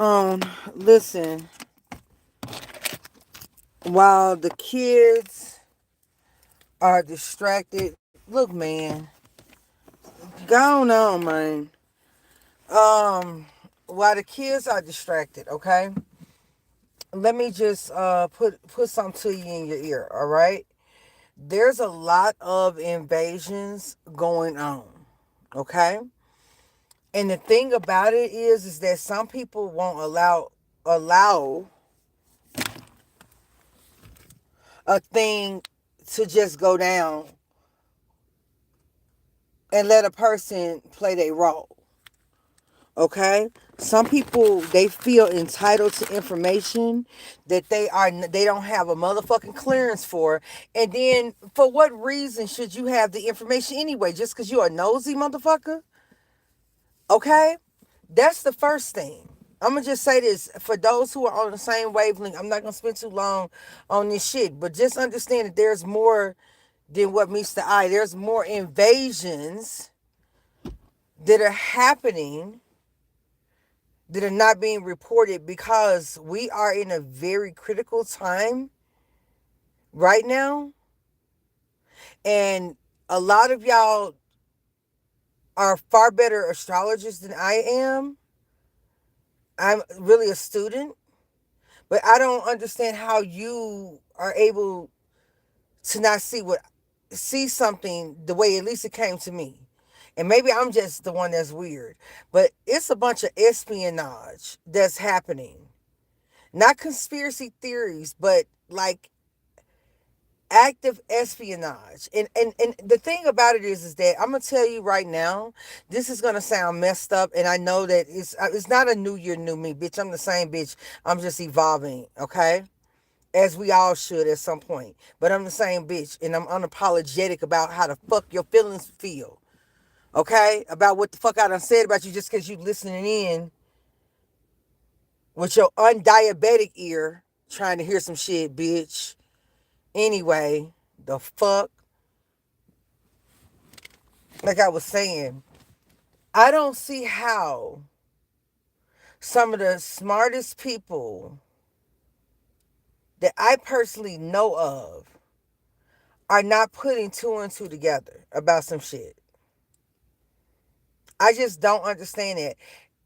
Um, Listen, while the kids are distracted, look, man, go on, man. Um, while the kids are distracted, okay, let me just put something to you in your ear, all right? There's a lot of invasions going on, okay? And the thing about it is that some people won't allow a thing to just go down and let a person play their role. Okay? Some people, they feel entitled to information that they don't have a motherfucking clearance for. And then for what reason should you have the information anyway? Just because you're a nosy motherfucker? Okay? That's the first thing. I'm gonna just say this for those who are on the same wavelength. I'm not gonna spend too long on this shit, but just understand that there's more than what meets the eye. There's more invasions that are happening that are not being reported because we are in a very critical time right now. And a lot of y'all are far better astrologers than I am. I'm really a student, but I don't understand how you are able to not see something the way at least it came to me. And maybe I'm just the one that's weird, but it's a bunch of espionage that's happening. Not conspiracy theories, but like active espionage. And the thing about it is that I'm gonna tell you right now, this is gonna sound messed up, and I know that it's not a new year, new me, bitch. I'm the same bitch. I'm just evolving, okay? As we all should at some point. But I'm the same bitch, and I'm unapologetic about how the fuck your feelings feel. Okay? About what the fuck I done said about you just because you listening in with your undiabetic ear trying to hear some shit, bitch. Anyway, the fuck? Like I was saying, I don't see how some of the smartest people that I personally know of are not putting two and two together about some shit. I just don't understand it.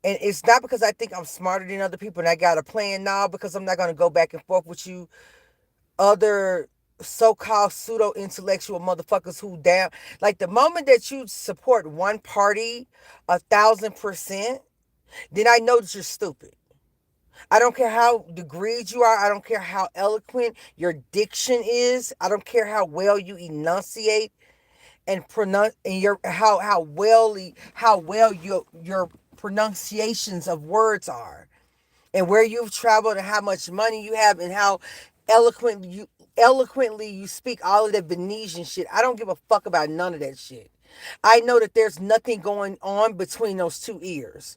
And it's not because I think I'm smarter than other people and I got a plan now, because I'm not going to go back and forth with you other so-called pseudo-intellectual motherfuckers who down. Like the moment that you support one party 1,000%, then I know that you're stupid. I don't care how degreed you are. I don't care how eloquent your diction is. I don't care how well you enunciate and pronounce, and your how well your pronunciations of words are, and where you've traveled, and how much money you have, and how eloquently you speak all of that Venetian shit. I don't give a fuck about none of that shit. I know that there's nothing going on between those two ears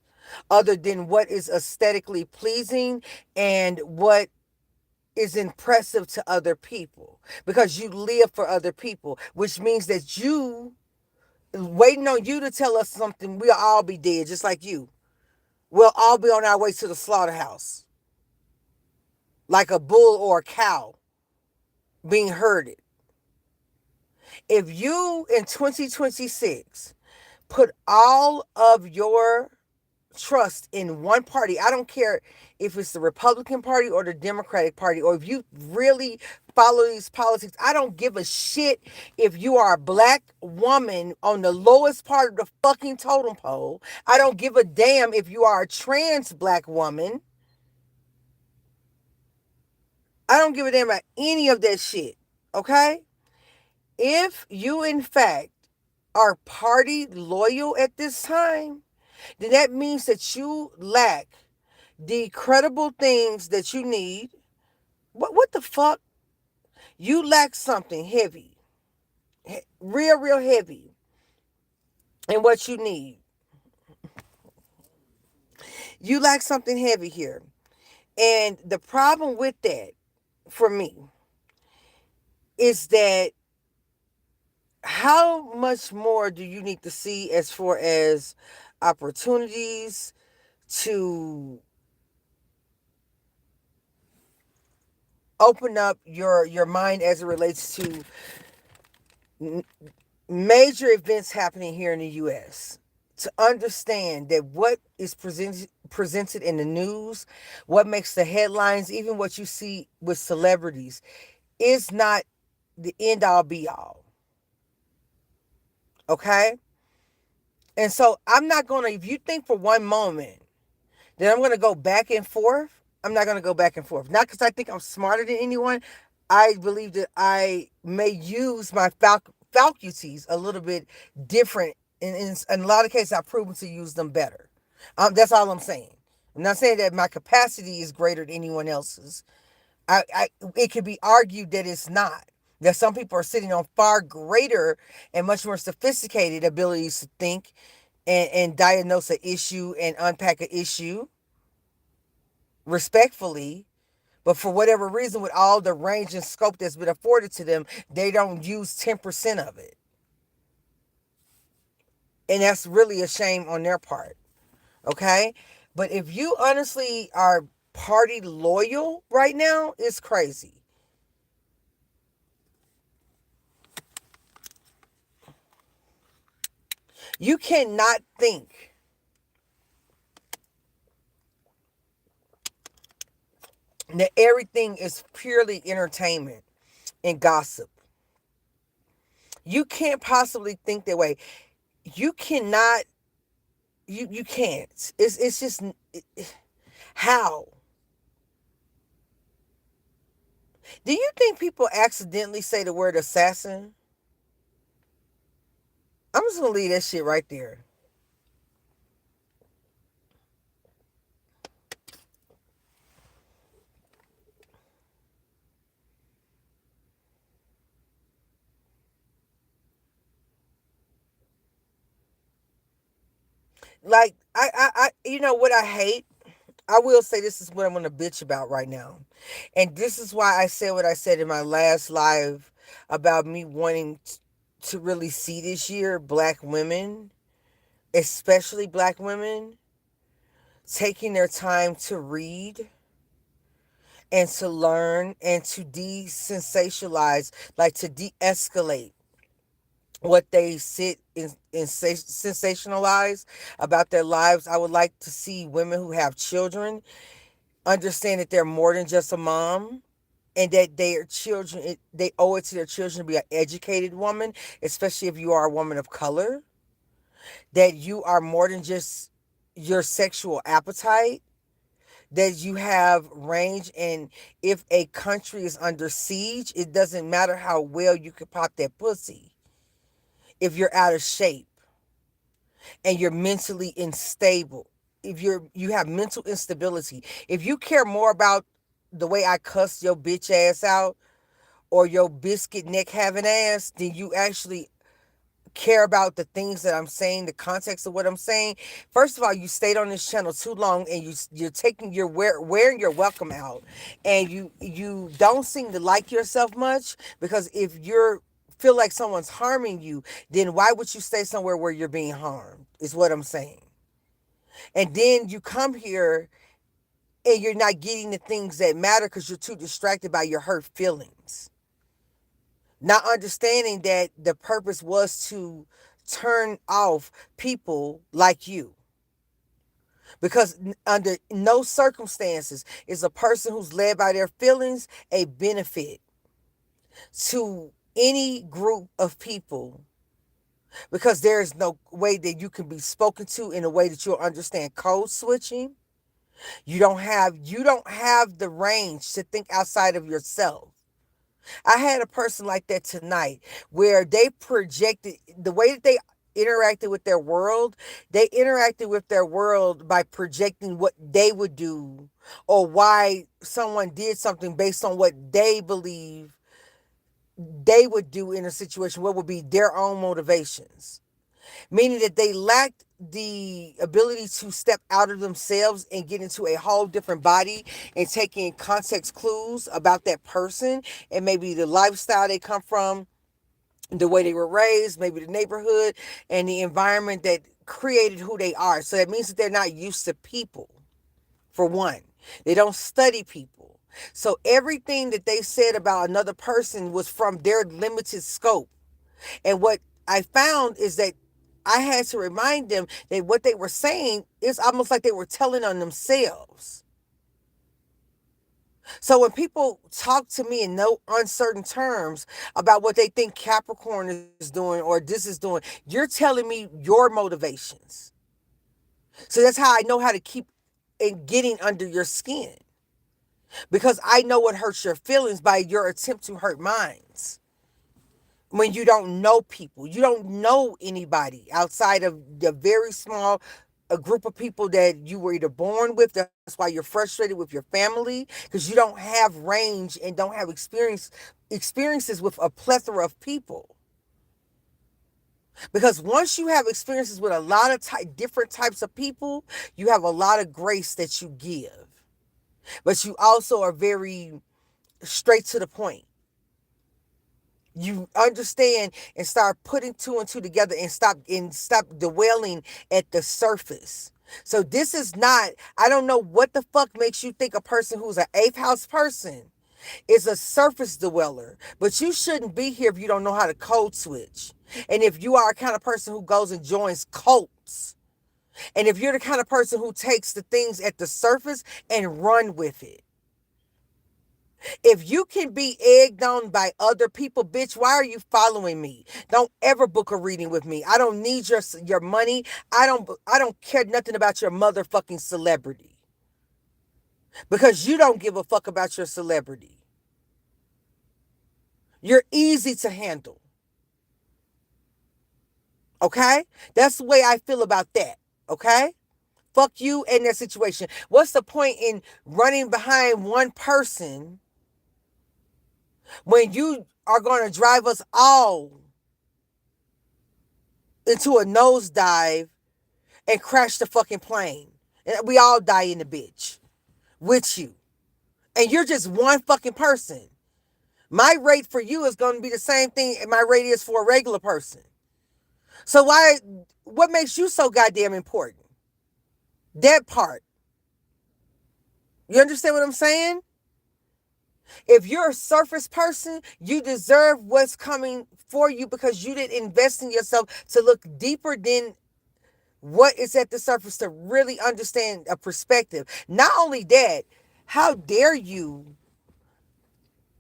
other than what is aesthetically pleasing and what is impressive to other people, because you live for other people, which means that you waiting on you to tell us something. We'll all be dead just like you. We'll all be on our way to the slaughterhouse like a bull or a cow being herded. If you in 2026 put all of your trust in one party, I don't care if it's the Republican Party or the Democratic Party, or if you really follow these politics. I don't give a shit if you are a black woman on the lowest part of the fucking totem pole. I don't give a damn if you are a trans black woman. I don't give a damn about any of that shit. Okay? If you, in fact, are party loyal at this time, then that means that you lack the credible things that you need. What the fuck? You lack something heavy. Real heavy. And what you need. You lack something heavy here. And the problem with that, for me, is that how much more do you need to see as far as opportunities to open up your mind as it relates to major events happening here in the U.S. to understand that what is presented in the news, what makes the headlines, even what you see with celebrities, is not the end all be all. Okay? And so I'm not going to, if you think for one moment that I'm going to go back and forth, I'm not going to go back and forth. Not because I think I'm smarter than anyone. I believe that I may use my faculties a little bit different. In a lot of cases, I've proven to use them better. That's all I'm saying. I'm not saying that my capacity is greater than anyone else's. It could be argued that it's not. That some people are sitting on far greater and much more sophisticated abilities to think and diagnose an issue and unpack an issue respectfully. But for whatever reason, with all the range and scope that's been afforded to them, they don't use 10% of it. And that's really a shame on their part. Okay? But if you honestly are party loyal right now, it's crazy. You cannot think that everything is purely entertainment and gossip. You can't possibly think that way. You cannot. You can't. It's just how. Do you think people accidentally say the word assassin? I'm just gonna leave that shit right there. Like you know what I hate? I will say this is what I'm gonna bitch about right now, and this is why I said what I said in my last live about me wanting to really see this year Black women, especially Black women, taking their time to read and to learn and to desensationalize, like to de-escalate what they sit and sensationalize about their lives. I would like to see women who have children understand that they're more than just a mom, and that their children, they owe it to their children to be an educated woman, especially if you are a woman of color, that you are more than just your sexual appetite, that you have range. And if a country is under siege, it doesn't matter how well you can pop that pussy. If you're out of shape and you're mentally unstable, if you have mental instability, if you care more about the way I cuss your bitch ass out or your biscuit neck having ass than you actually care about the things that I'm saying, the context of what I'm saying. First of all, you stayed on this channel too long, and you're taking your wearing your welcome out, and you don't seem to like yourself much, because if you're feel like someone's harming you, then why would you stay somewhere where you're being harmed, is what I'm saying. And then you come here and you're not getting the things that matter because you're too distracted by your hurt feelings. Not understanding that the purpose was to turn off people like you. Because under no circumstances is a person who's led by their feelings a benefit to any group of people, because there is no way that you can be spoken to in a way that you'll understand code switching. You don't have the range to think outside of yourself. I had a person like that tonight, where they projected the way that they interacted with their world. They interacted with their world by projecting what they would do, or why someone did something based on what they believe they would do in a situation, what would be their own motivations. Meaning that they lacked the ability to step out of themselves and get into a whole different body and take in context clues about that person, and maybe the lifestyle they come from, the way they were raised, maybe the neighborhood and the environment that created who they are. So that means that they're not used to people, for one. They don't study people. So everything that they said about another person was from their limited scope. And what I found is that I had to remind them that what they were saying is almost like they were telling on themselves. So when people talk to me in no uncertain terms about what they think Capricorn is doing or this is doing, you're telling me your motivations. So that's how I know how to keep getting under your skin. Because I know what hurts your feelings by your attempt to hurt mine. When you don't know people, you don't know anybody outside of the very small a group of people that you were either born with. That's why you're frustrated with your family, because you don't have range and don't have experiences with a plethora of people. Because once you have experiences with a lot of different types of people, you have a lot of grace that you give. But you also are very straight to the point. You understand and start putting two and two together and stop dwelling at the surface. So this is not, I don't know what the fuck makes you think a person who's an eighth house person is a surface dweller. But you shouldn't be here if you don't know how to code switch. And if you are a kind of person who goes and joins cults. And if you're the kind of person who takes the things at the surface and run with it. If you can be egged on by other people, bitch, why are you following me? Don't ever book a reading with me. I don't need your money. I don't care nothing about your motherfucking celebrity. Because you don't give a fuck about your celebrity. You're easy to handle. Okay? That's the way I feel about that. Okay? Fuck you and that situation. What's the point in running behind one person when you are going to drive us all into a nosedive and crash the fucking plane? And we all die in the bitch with you. And you're just one fucking person. My rate for you is going to be the same thing my rate is for a regular person. So what makes you so goddamn important? That part. You understand what I'm saying? If you're a surface person, you deserve what's coming for you because you didn't invest in yourself to look deeper than what is at the surface to really understand a perspective. Not only that, how dare you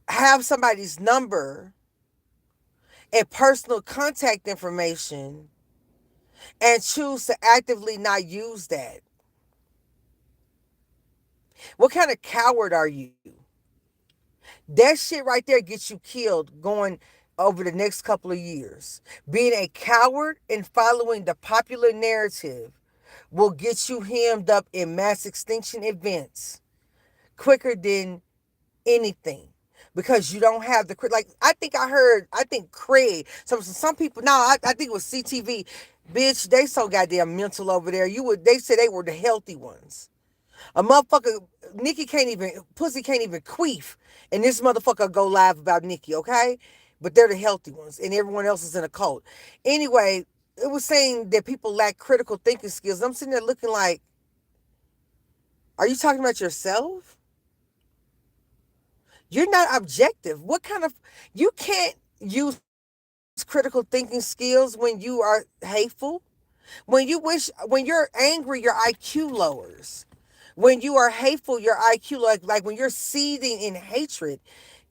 have somebody's number and personal contact information and choose to actively not use that? What kind of coward are you? That shit right there gets you killed going over the next couple of years. Being a coward and following the popular narrative will get you hemmed up in mass extinction events quicker than anything. Because you don't have the, like, I think Craig, some people, no, I think it was CTV, bitch, they so goddamn mental over there. They said they were the healthy ones. A motherfucker, Pussy can't even queef. And this motherfucker go live about Nikki, okay? But they're the healthy ones. And everyone else is in a cult. Anyway, it was saying that people lack critical thinking skills. I'm sitting there looking like, are you talking about yourself? You're not objective. You can't use critical thinking skills when you are hateful. When you're angry, your IQ lowers. When you are hateful, your IQ, like when you're seething in hatred,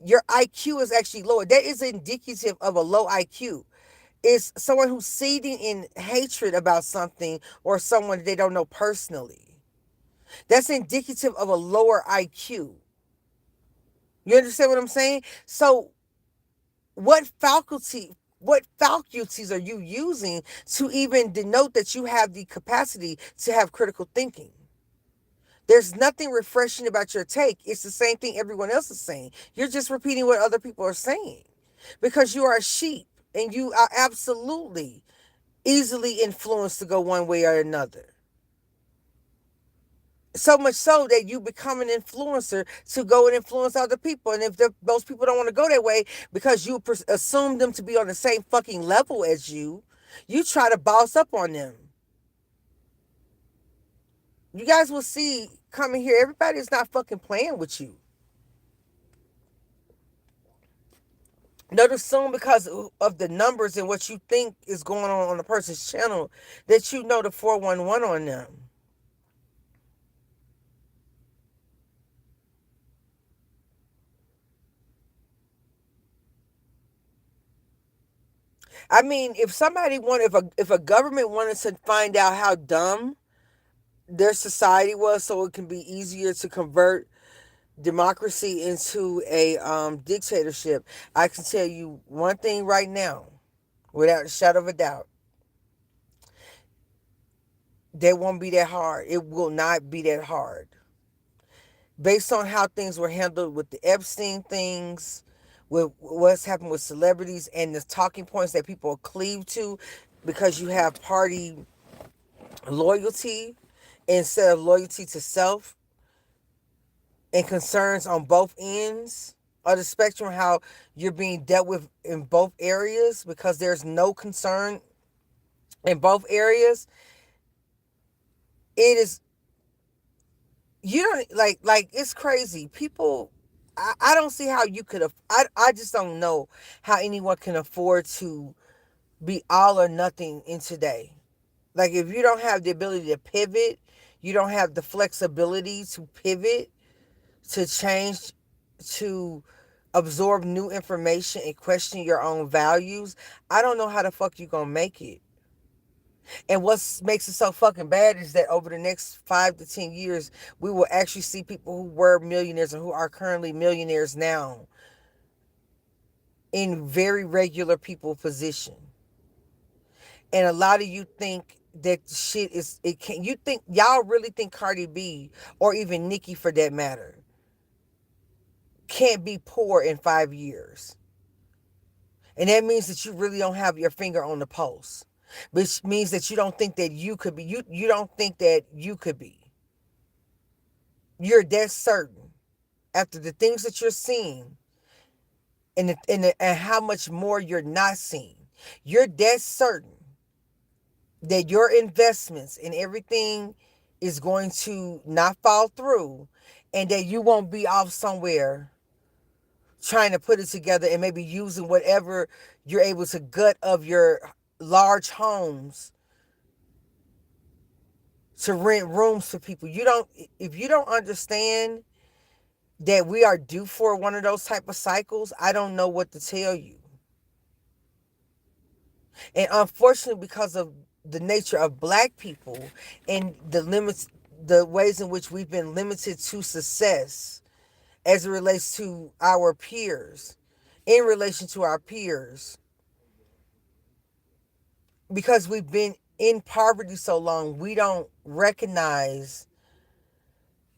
your IQ is actually lower. That is indicative of a low IQ. It's someone who's seething in hatred about something or someone they don't know personally. That's indicative of a lower IQ. You understand what I'm saying? So what faculties are you using to even denote that you have the capacity to have critical thinking? There's nothing refreshing about your take. It's the same thing everyone else is saying. You're just repeating what other people are saying because you are a sheep and you are absolutely easily influenced to go one way or another. So much so that you become an influencer to go and influence other people. And if those people don't want to go that way because you assume them to be on the same fucking level as you try to boss up on them. You guys will see coming here, everybody is not fucking playing with you. Don't assume because of the numbers and what you think is going on a person's channel that you know the 411 on them. I mean, if somebody wanted, if a government wanted to find out how dumb their society was, so it can be easier to convert democracy into a dictatorship, I can tell you one thing right now, without a shadow of a doubt, that won't be that hard. It will not be that hard. Based on how things were handled with the Epstein things, with what's happened with celebrities and the talking points that people cleave to because you have party loyalty instead of loyalty to self and concerns on both ends of the spectrum, how you're being dealt with in both areas because there's no concern in both areas. It is, you don't like it's crazy. People, I don't see how you could have, I just don't know how anyone can afford to be all or nothing in today. Like, if you don't have the ability to pivot, you don't have the flexibility to pivot, to change, to absorb new information and question your own values, I don't know how the fuck you gonna make it. And what makes it so fucking bad is that over the next 5 to 10 years, we will actually see people who were millionaires and who are currently millionaires now in very regular people position. And a lot of you think that shit is, it can't, you think, y'all really think Cardi B, or even Nicki for that matter, can't be poor in 5 years. And that means that you really don't have your finger on the pulse. Which means that you don't think that you could be, you don't think that you could be. You're that certain after the things that you're seeing and how much more you're not seeing. You're that certain that your investments and everything is going to not fall through and that you won't be off somewhere trying to put it together and maybe using whatever you're able to gut of your large homes to rent rooms for people. You don't, if you don't understand that we are due for one of those type of cycles, I don't know what to tell you. And unfortunately, because of the nature of black people and the limits, the ways in which we've been limited to success as it relates to our peers, in relation to our peers, because we've been in poverty so long, we don't recognize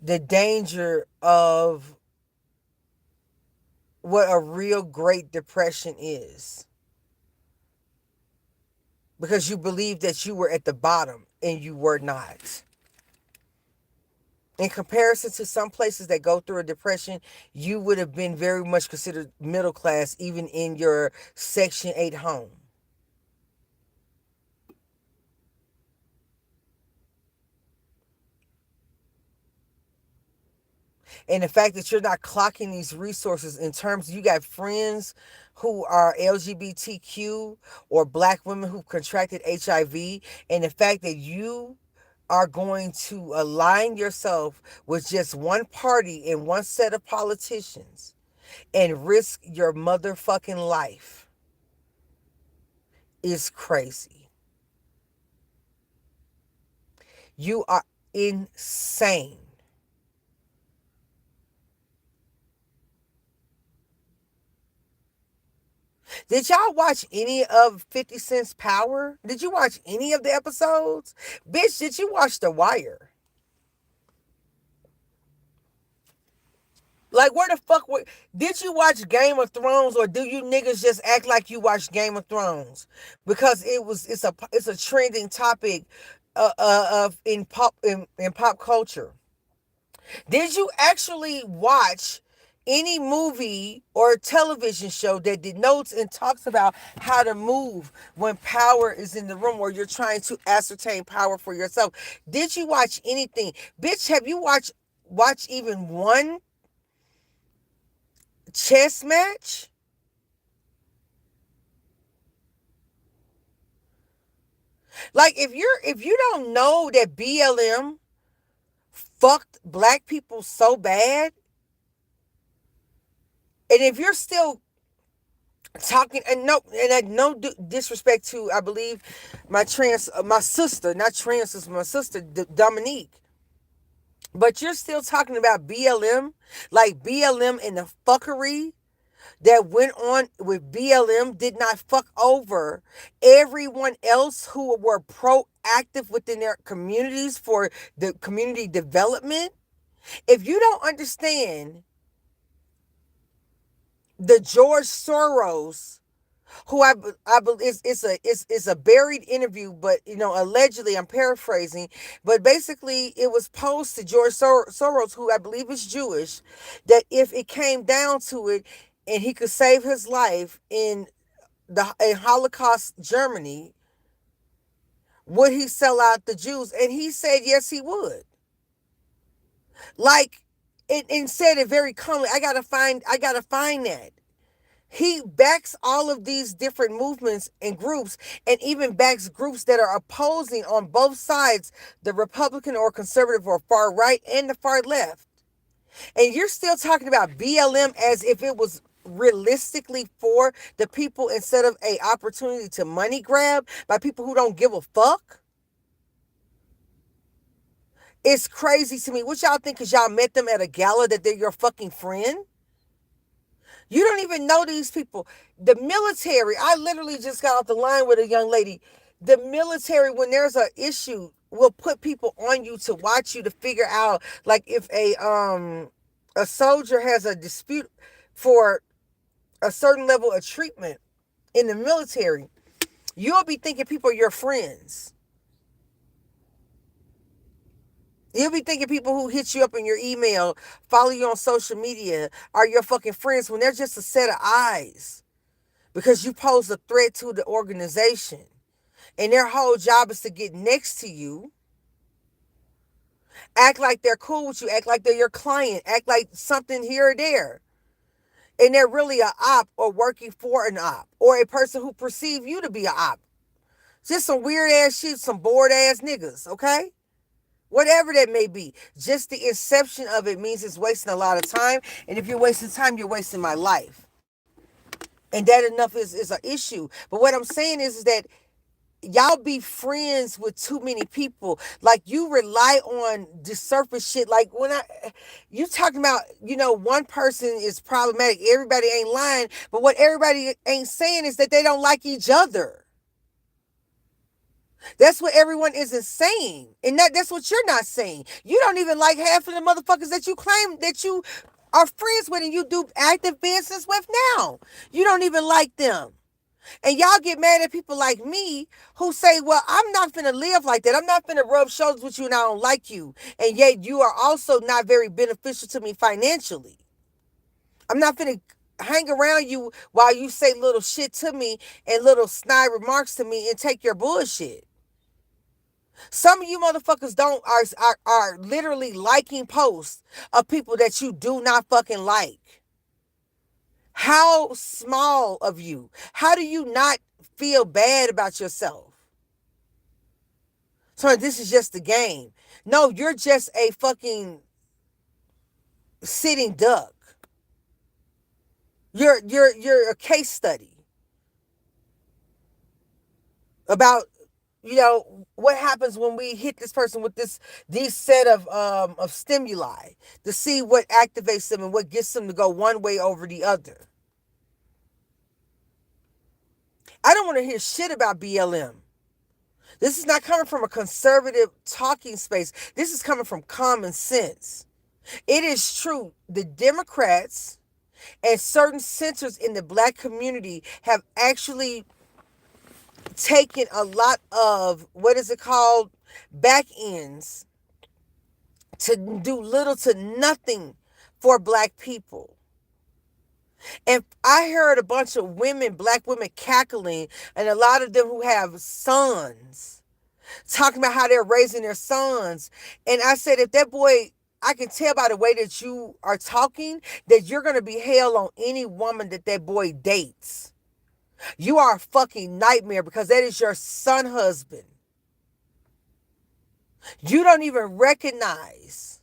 the danger of what a real Great Depression is. Because you believe that you were at the bottom and you were not. In comparison to some places that go through a depression, you would have been very much considered middle class even in your Section 8 home. And the fact that you're not clocking these resources in terms, you got friends who are LGBTQ or black women who contracted HIV, and the fact that you are going to align yourself with just one party and one set of politicians and risk your motherfucking life is crazy. You are insane. Did y'all watch any of 50 Cent's Power? Did you watch any of the episodes? Bitch, did you watch The Wire? Like, where the fuck were... Did you watch Game of Thrones, or do you niggas just act like you watched Game of Thrones? Because it's a trending topic of in pop culture. Did you actually watch any movie or television show that denotes and talks about how to move when power is in the room, or you're trying to ascertain power for yourself? Did you watch anything? Bitch, have you watched even one chess match? Like if you don't know that BLM fucked black people so bad, and if you're still talking, and no disrespect to, I believe, my sister, not trans sister, my sister Dominique, but you're still talking about BLM, like BLM and the fuckery that went on with BLM did not fuck over everyone else who were proactive within their communities for the community development. If you don't understand the George Soros, who I believe it's a buried interview, but allegedly, I'm paraphrasing, but basically it was posed to George Soros, who I believe is Jewish, that if it came down to it and he could save his life in Holocaust Germany, would he sell out the Jews? And he said yes, he would. Like, and said it very calmly. I gotta find that. He backs all of these different movements and groups, and even backs groups that are opposing on both sides, the Republican or conservative or far right and the far left. And you're still talking about BLM as if it was realistically for the people instead of a opportunity to money grab by people who don't give a fuck. It's crazy to me. What y'all think? Because y'all met them at a gala that they're your fucking friend? You don't even know these people. The military, I literally just got off the line with a young lady. The military, when there's an issue, will put people on you to watch you to figure out, like, if a soldier has a dispute for a certain level of treatment in the military, you'll be thinking people are your friends. You'll be thinking people who hit you up in your email, follow you on social media, are your fucking friends when they're just a set of eyes because you pose a threat to the organization. And their whole job is to get next to you, act like they're cool with you, act like they're your client, act like something here or there. And they're really a op or working for an op or a person who perceive you to be a op. Just some weird ass shit, some bored ass niggas, okay? Whatever that may be. Just the inception of it means it's wasting a lot of time. And if you're wasting time, you're wasting my life. And that enough is an issue. But what I'm saying is that y'all be friends with too many people. Like, you rely on the surface shit. Like, you talking about, one person is problematic. Everybody ain't lying. But what everybody ain't saying is that they don't like each other. That's what everyone isn't saying. And that's what you're not saying. You don't even like half of the motherfuckers that you claim that you are friends with and you do active business with now. You don't even like them. And y'all get mad at people like me who say, well, I'm not finna live like that. I'm not finna rub shoulders with you and I don't like you. And yet you are also not very beneficial to me financially. I'm not finna hang around you while you say little shit to me and little snide remarks to me and take your bullshit. Some of you motherfuckers are literally liking posts of people that you do not fucking like. How small of you? How do you not feel bad about yourself? So this is just a game. No, you're just a fucking sitting duck. You're a case study about what happens when we hit this person with these set of stimuli to see what activates them and what gets them to go one way over the other. I don't want to hear shit about BLM. This is not coming from a conservative talking space. This is coming from common sense. It is true. The Democrats and certain centers in the black community have actually taken a lot of, what is it called, back ends to do little to nothing for black people. And I heard a bunch of black women cackling, and a lot of them who have sons, talking about how they're raising their sons. And I said, if that boy, I can tell by the way that you are talking that you're going to be hell on any woman that boy dates. You are a fucking nightmare because that is your son husband. You don't even recognize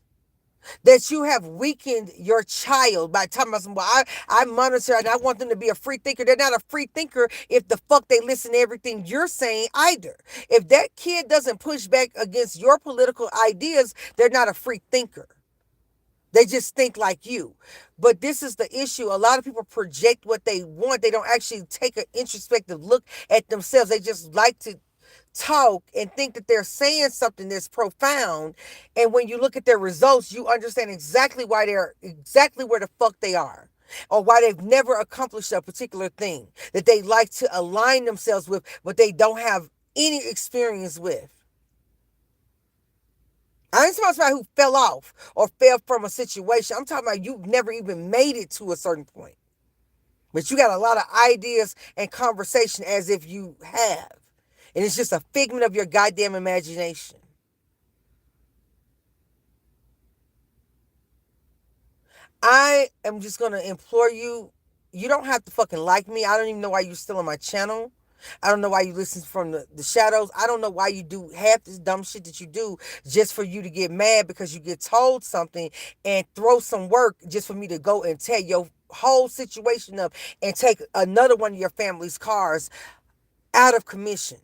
that you have weakened your child by telling them, well, I monitor and I want them to be a free thinker. They're not a free thinker if the fuck they listen to everything you're saying either. If that kid doesn't push back against your political ideas, they're not a free thinker. They just think like you. But this is the issue. A lot of people project what they want. They don't actually take an introspective look at themselves. They just like to talk and think that they're saying something that's profound. And when you look at their results, you understand exactly why they're exactly where the fuck they are. Or why they've never accomplished a particular thing that they like to align themselves with, but they don't have any experience with. I ain't talking about who fell off or fell from a situation. I'm talking about you've never even made it to a certain point. But you got a lot of ideas and conversation as if you have. And it's just a figment of your goddamn imagination. I am just going to implore you, you don't have to fucking like me. I don't even know why you're still on my channel. I don't know why you listen from the shadows. I don't know why you do half this dumb shit that you do just for you to get mad because you get told something and throw some work just for me to go and tear your whole situation up and take another one of your family's cars out of commission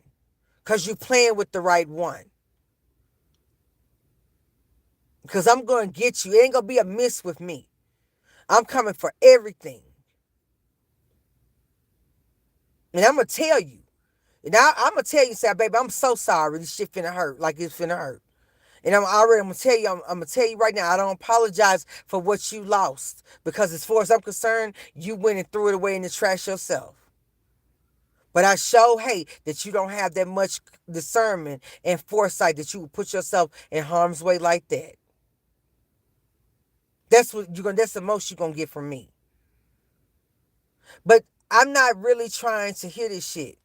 because you playing with the right one. Because I'm going to get you. It ain't going to be a miss with me. I'm coming for everything. And I'm going to tell you. And I'm going to tell you, say, baby, I'm so sorry. This shit finna hurt like it's finna hurt. And I'm going to tell you, I'm going to tell you right now, I don't apologize for what you lost. Because as far as I'm concerned, you went and threw it away in the trash yourself. But I hate that you don't have that much discernment and foresight that you would put yourself in harm's way like that. That's the most you're going to get from me. But I'm not really trying to hear this shit.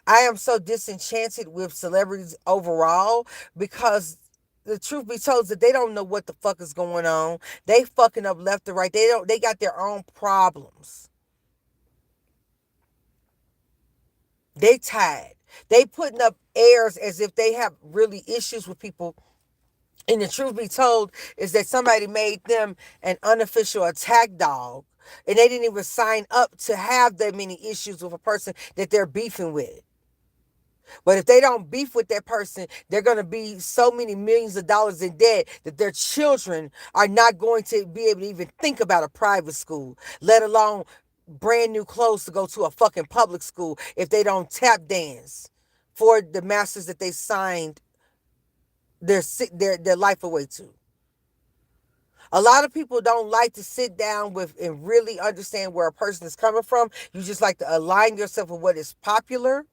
I am so disenchanted with celebrities overall because the truth be told that they don't know what the fuck is going on. They fucking up left and right. They got their own problems. They tired. They putting up airs as if they have really issues with people. And the truth be told is that somebody made them an unofficial attack dog. And they didn't even sign up to have that many issues with a person that they're beefing with. But if they don't beef with that person, they're going to be so many millions of dollars in debt that their children are not going to be able to even think about a private school, let alone brand new clothes to go to a fucking public school if they don't tap dance for the masters that they signed their life away to. A lot of people don't like to sit down with and really understand where a person is coming from. You just like to align yourself with what is popular.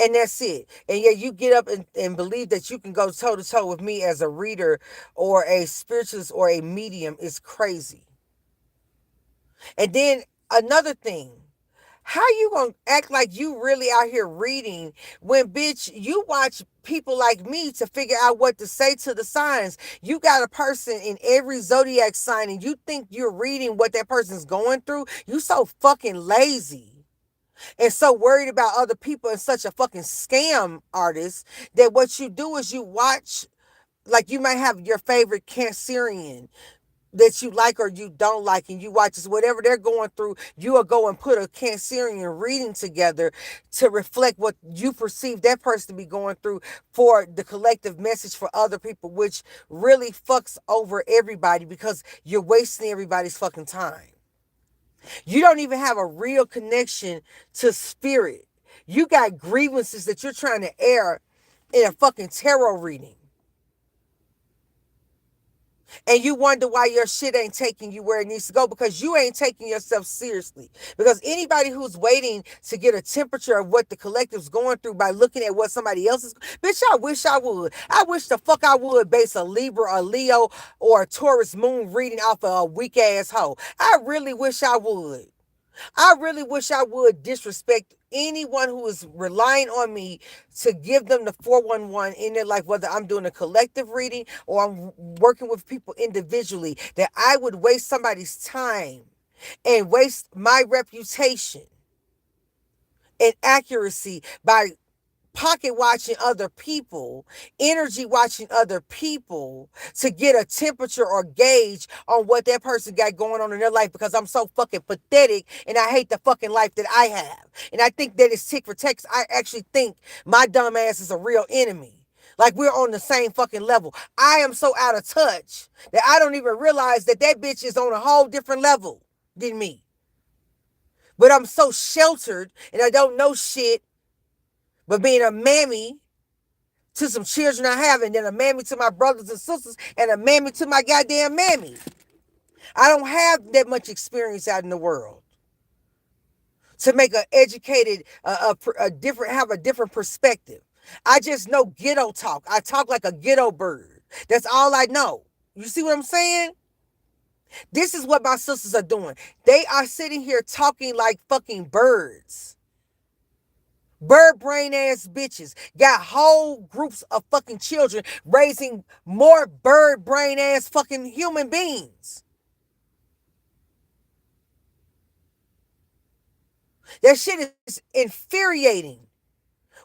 And that's it. And yet you get up and believe that you can go toe to toe with me as a reader or a spiritualist or a medium is crazy. And then another thing, how you gonna act like you really out here reading when, bitch, you watch people like me to figure out what to say to the signs? You got a person in every zodiac sign and you think you're reading what that person's going through? You so fucking lazy. And so worried about other people and such a fucking scam artist that what you do is you watch, like you might have your favorite Cancerian that you like or you don't like, and you watch this, whatever they're going through, you will go and put a Cancerian reading together to reflect what you perceive that person to be going through for the collective message for other people, which really fucks over everybody because you're wasting everybody's fucking time. You don't even have a real connection to spirit. You got grievances that you're trying to air in a fucking tarot reading. And you wonder why your shit ain't taking you where it needs to go because you ain't taking yourself seriously. Because anybody who's waiting to get a temperature of what the collective's going through by looking at what somebody else is, bitch, I wish I would. I wish the fuck I would base a Libra, a Leo, or a Taurus moon reading off of a weak ass hoe. I really wish I would. I really wish I would disrespect anyone who is relying on me to give them the 411 in their life, whether I'm doing a collective reading or I'm working with people individually, that I would waste somebody's time and waste my reputation and accuracy by pocket watching other people, energy watching other people to get a temperature or gauge on what that person got going on in their life, because I'm so fucking pathetic and I hate the fucking life that I have. And I think that it's tick for tack. I actually think my dumb ass is a real enemy. Like we're on the same fucking level. I am so out of touch that I don't even realize that that bitch is on a whole different level than me. But I'm so sheltered and I don't know shit. But being a mammy to some children I have, and then a mammy to my brothers and sisters, and a mammy to my goddamn mammy. I don't have that much experience out in the world to make an educated, have a different perspective. I just know ghetto talk. I talk like a ghetto bird. That's all I know. You see what I'm saying? This is what my sisters are doing. They are sitting here talking like fucking birds. Bird brain ass bitches got whole groups of fucking children raising more bird brain ass fucking human beings. That shit is infuriating.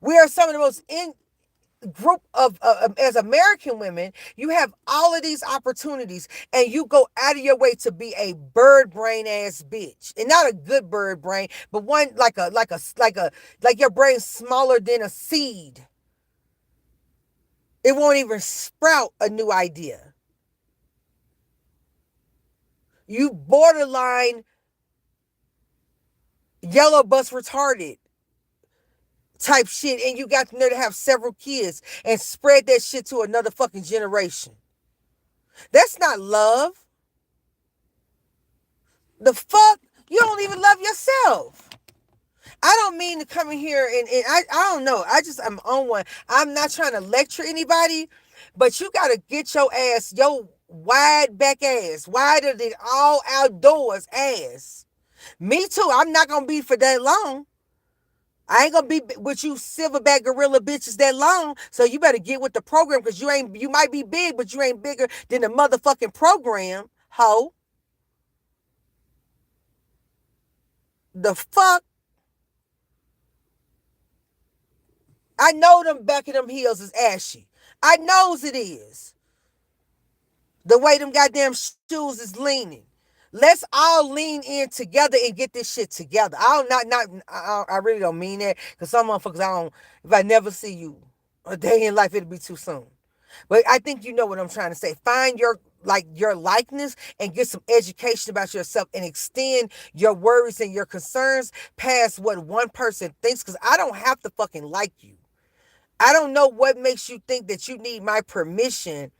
We are some of the most group of as American women, you have all of these opportunities and you go out of your way to be a bird brain ass bitch. And not a good bird brain, but one like your brain smaller than a seed. It won't even sprout a new idea. You borderline yellow bus retarded type shit, and you got them there to have several kids and spread that shit to another fucking generation. That's not love. The fuck? You don't even love yourself. I don't mean to come in here and I don't know. I'm on one. I'm not trying to lecture anybody, but you gotta get your ass, your wide back ass, wider than all outdoors ass. Me too. I'm not gonna be for that long. I ain't gonna be with you silverback gorilla bitches that long. So you better get with the program, because you might be big, but you ain't bigger than the motherfucking program, ho. The fuck? I know them back of them heels is ashy. I knows it is. The way them goddamn shoes is leaning. Let's all lean in together and get this shit together. I really don't mean that, because some motherfuckers, if I never see you a day in life, it'll be too soon. But I think you know what I'm trying to say. Find your likeness and get some education about yourself and extend your worries and your concerns past what one person thinks, because I don't have to fucking like you. I don't know what makes you think that you need my permission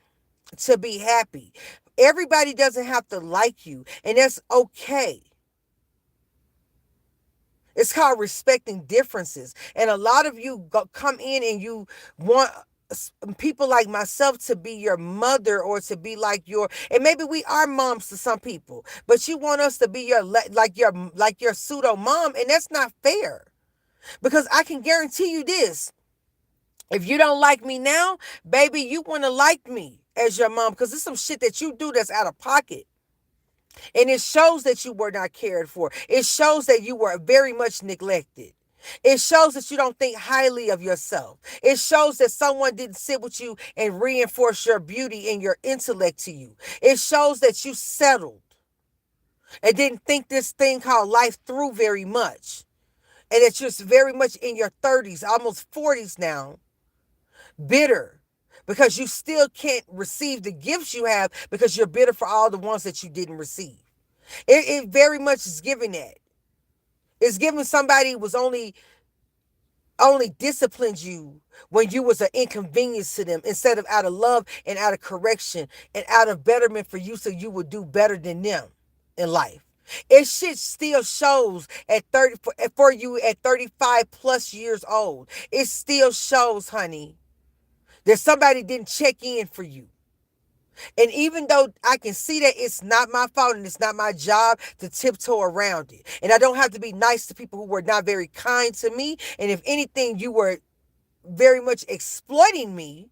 to be happy. Everybody doesn't have to like you, and that's okay. It's called respecting differences. And a lot of you come in and you want people like myself to be your mother, or to be like and maybe we are moms to some people, but you want us to be your pseudo mom, and that's not fair. Because I can guarantee you this. If you don't like me now, baby, you want to like me as your mom, because it's some shit that you do that's out of pocket. And it shows that you were not cared for. It shows that you were very much neglected. It shows that you don't think highly of yourself. It shows that someone didn't sit with you and reinforce your beauty and your intellect to you. It shows that you settled and didn't think this thing called life through very much. And that you're very much in your 30s, almost 40s now, bitter, because you still can't receive the gifts you have, because you're bitter for all the ones that you didn't receive. It very much is giving that. It's giving somebody who was only disciplined you when you was an inconvenience to them, instead of out of love and out of correction and out of betterment for you, so you would do better than them in life. It shit still shows at 30 for you at 35 plus years old. It still shows, honey, that somebody didn't check in for you. And even though I can see that it's not my fault and it's not my job to tiptoe around it, and I don't have to be nice to people who were not very kind to me, and if anything, you were very much exploiting me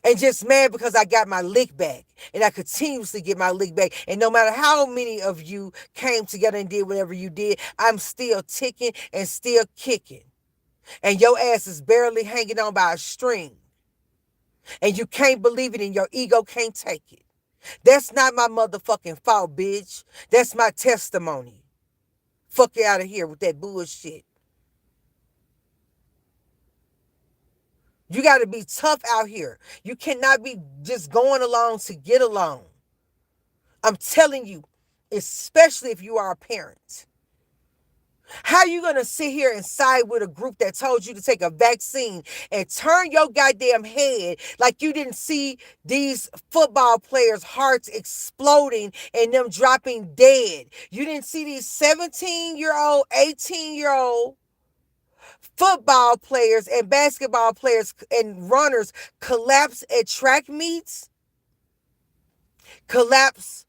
and just mad because I got my lick back, and I continuously get my lick back. And no matter how many of you came together and did whatever you did, I'm still ticking and still kicking. And your ass is barely hanging on by a string. And you can't believe it and your ego can't take it. That's not my motherfucking fault, bitch. That's my testimony. Fuck you out of here with that bullshit. You got to be tough out here. You cannot be just going along to get along. I'm telling you, especially if you are a parent. How are you going to sit here and side with a group that told you to take a vaccine and turn your goddamn head like you didn't see these football players' hearts exploding and them dropping dead? You didn't see these 17-year-old, 18-year-old football players and basketball players and runners collapse at track meets, collapse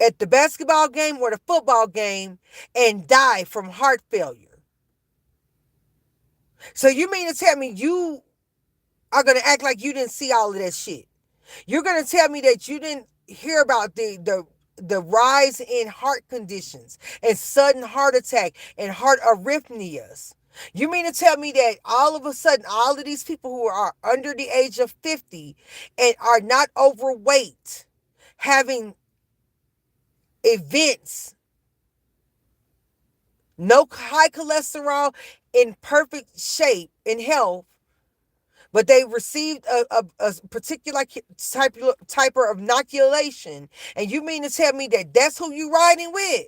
at the basketball game or the football game, and die from heart failure. So you mean to tell me you are going to act like you didn't see all of that shit? You're going to tell me that you didn't hear about the rise in heart conditions and sudden heart attack and heart arrhythmias? You mean to tell me that all of a sudden, all of these people who are under the age of 50 and are not overweight, having events, no high cholesterol, in perfect shape, in health, but they received a particular type of inoculation, and you mean to tell me that that's who you riding with?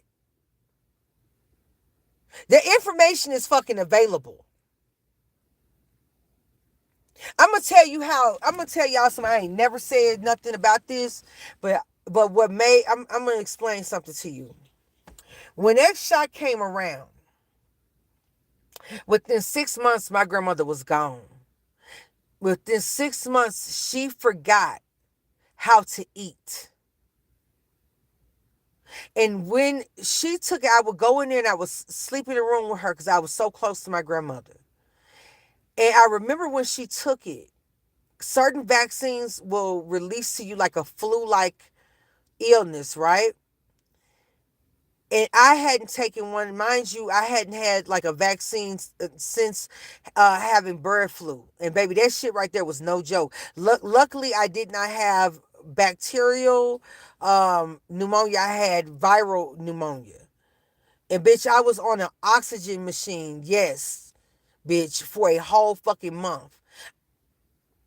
The information is fucking available. I'm gonna tell y'all something. I ain't never said nothing about this, but I'm gonna explain something to you. When that shot came around, within 6 months, my grandmother was gone. Within 6 months, she forgot how to eat. And when she took it, I would go in there and I would sleep in the room with her because I was so close to my grandmother. And I remember when she took it, certain vaccines will release to you like a flu-like illness, right? And I hadn't taken one. Mind you, I hadn't had like a vaccine since having bird flu. And baby, that shit right there was no joke. Luckily, I did not have bacterial pneumonia. I had viral pneumonia. And bitch, I was on an oxygen machine. Yes, bitch, for a whole fucking month.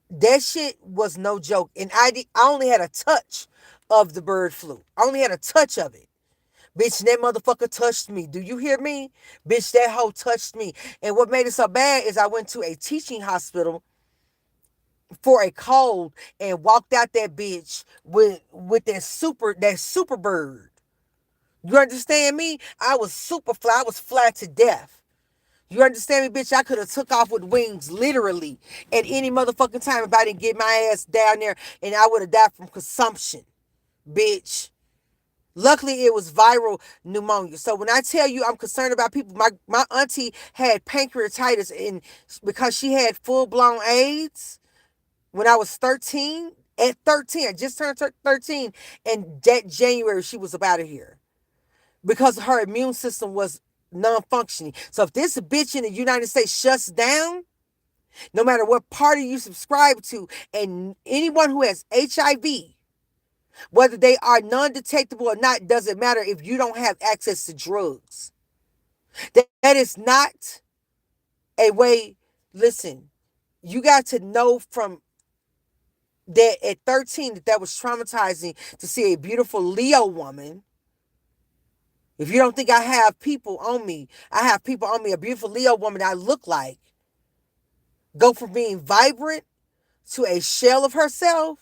That shit was no joke. And I only had a touch of the bird flu. I only had a touch of it. Bitch, that motherfucker touched me. Do you hear me? Bitch, that hoe touched me. And what made it so bad is I went to a teaching hospital for a cold and walked out that bitch with that super bird. You understand me? I was super fly. I was fly to death. You understand me, bitch? I could have took off with wings, literally, at any motherfucking time if I didn't get my ass down there, and I would have died from consumption, bitch. Luckily, it was viral pneumonia. So when I tell you I'm concerned about people, my auntie had pancreatitis and because she had full-blown AIDS when I was 13. At 13, I just turned 13, and that January she was up out of here because her immune system was non-functioning. So if this bitch in the United States shuts down, no matter what party you subscribe to, and anyone who has HIV, whether they are non-detectable or not, doesn't matter if you don't have access to drugs. That is not a way. Listen, you got to know from that at 13 that was traumatizing to see a beautiful Leo woman. If you don't think I have people on me, I have people on me, a beautiful Leo woman I look like, go from being vibrant to a shell of herself.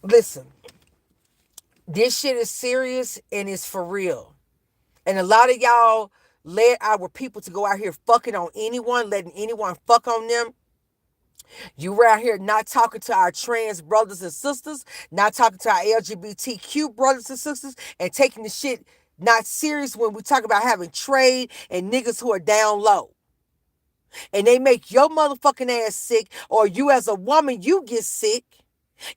Listen, this shit is serious and it's for real. And a lot of y'all led our people to go out here fucking on anyone, letting anyone fuck on them. You were out here not talking to our trans brothers and sisters, not talking to our LGBTQ brothers and sisters, and taking the shit not serious when we talk about having trade and niggas who are down low. And they make your motherfucking ass sick, or you as a woman, you get sick.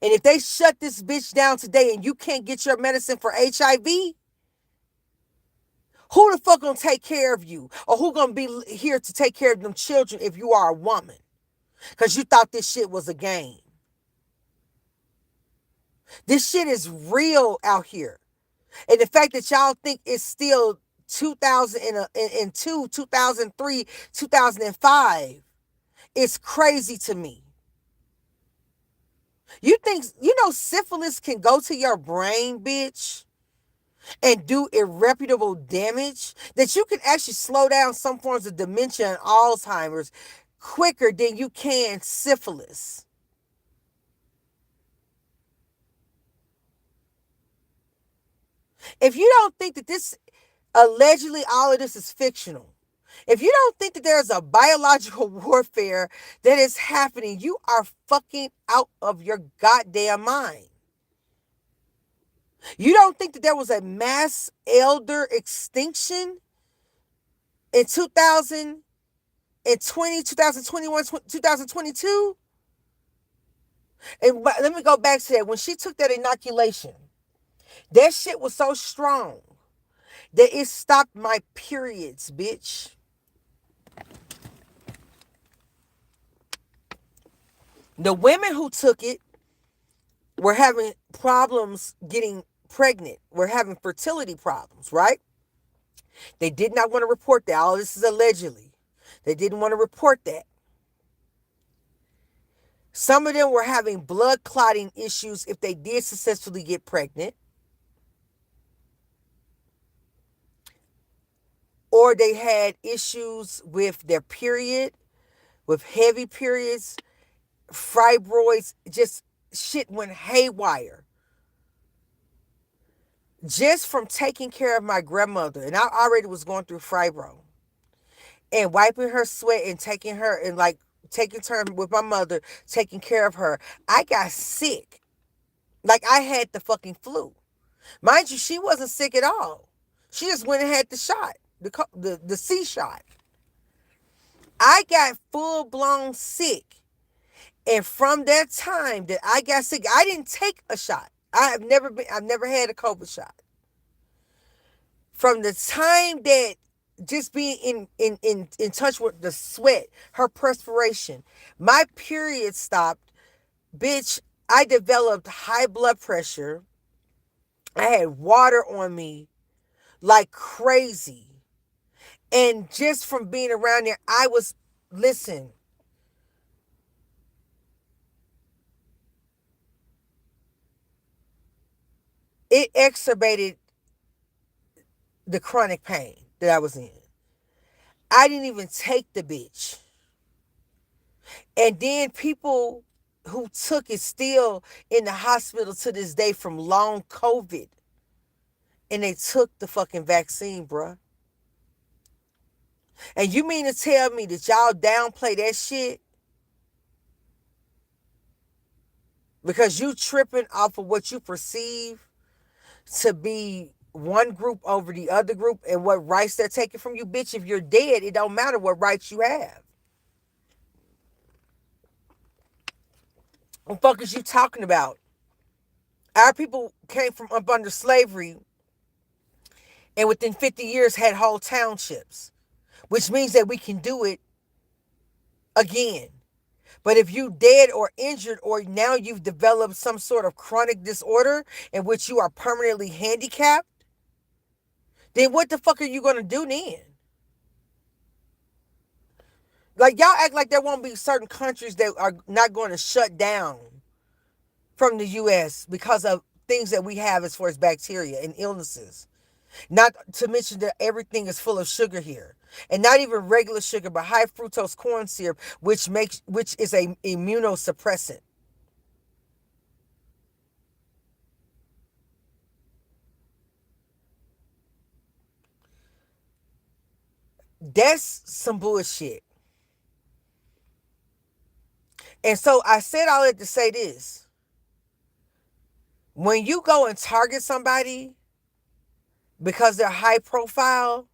And if they shut this bitch down today and you can't get your medicine for HIV, Who the fuck gonna take care of you? Or who gonna be here to take care of them children if you are a woman? Because you thought this shit was a game. This shit is real out here. And the fact that y'all think it's still 2002, 2003, 2005 is crazy to me. You think, syphilis can go to your brain, bitch, and do irreparable damage? That you can actually slow down some forms of dementia and Alzheimer's quicker than you can syphilis. If you don't think that this, allegedly all of this is fictional, if you don't think that there's a biological warfare that is happening, you are fucking out of your goddamn mind. You don't think that there was a mass elder extinction in 2020, 2021, 2022? And let me go back to that. When she took that inoculation, that shit was so strong that it stopped my periods, bitch. The women who took it were having problems getting pregnant. Were having fertility problems, right? They did not want to report that. All this is allegedly. They didn't want to report that. Some of them were having blood clotting issues if they did successfully get pregnant. Or they had issues with their period, with heavy periods, fibroids, just shit went haywire. Just from taking care of my grandmother, and I already was going through fibro, and wiping her sweat and taking her and like taking turn with my mother, taking care of her, I got sick. Like I had the fucking flu. Mind you, she wasn't sick at all. She just went and had the shot, the C shot. I got full-blown sick. And from that time that I got sick, I didn't take a shot. I've never had a COVID shot. From the time that just being in touch with the sweat, her perspiration, my period stopped. Bitch, I developed high blood pressure. I had water on me like crazy. And just from being around there, listen, it exacerbated the chronic pain that I was in. I didn't even take the bitch. And then people who took it still in the hospital to this day from long COVID. And they took the fucking vaccine, bruh. And you mean to tell me that y'all downplay that shit? Because you tripping off of what you perceive to be one group over the other group and what rights they're taking from you. Bitch, if you're dead, it don't matter what rights you have. What the fuck is you talking about? Our people came from up under slavery and within 50 years had whole townships, which means that we can do it again. But if you dead or injured, or now you've developed some sort of chronic disorder in which you are permanently handicapped, then what the fuck are you going to do then? Like, y'all act like there won't be certain countries that are not going to shut down from the U.S. because of things that we have as far as bacteria and illnesses. Not to mention that everything is full of sugar here. And not even regular sugar, but high fructose corn syrup, which is a immunosuppressant. That's some bullshit. And so I said all that to say this. When you go and target somebody because they're high profile,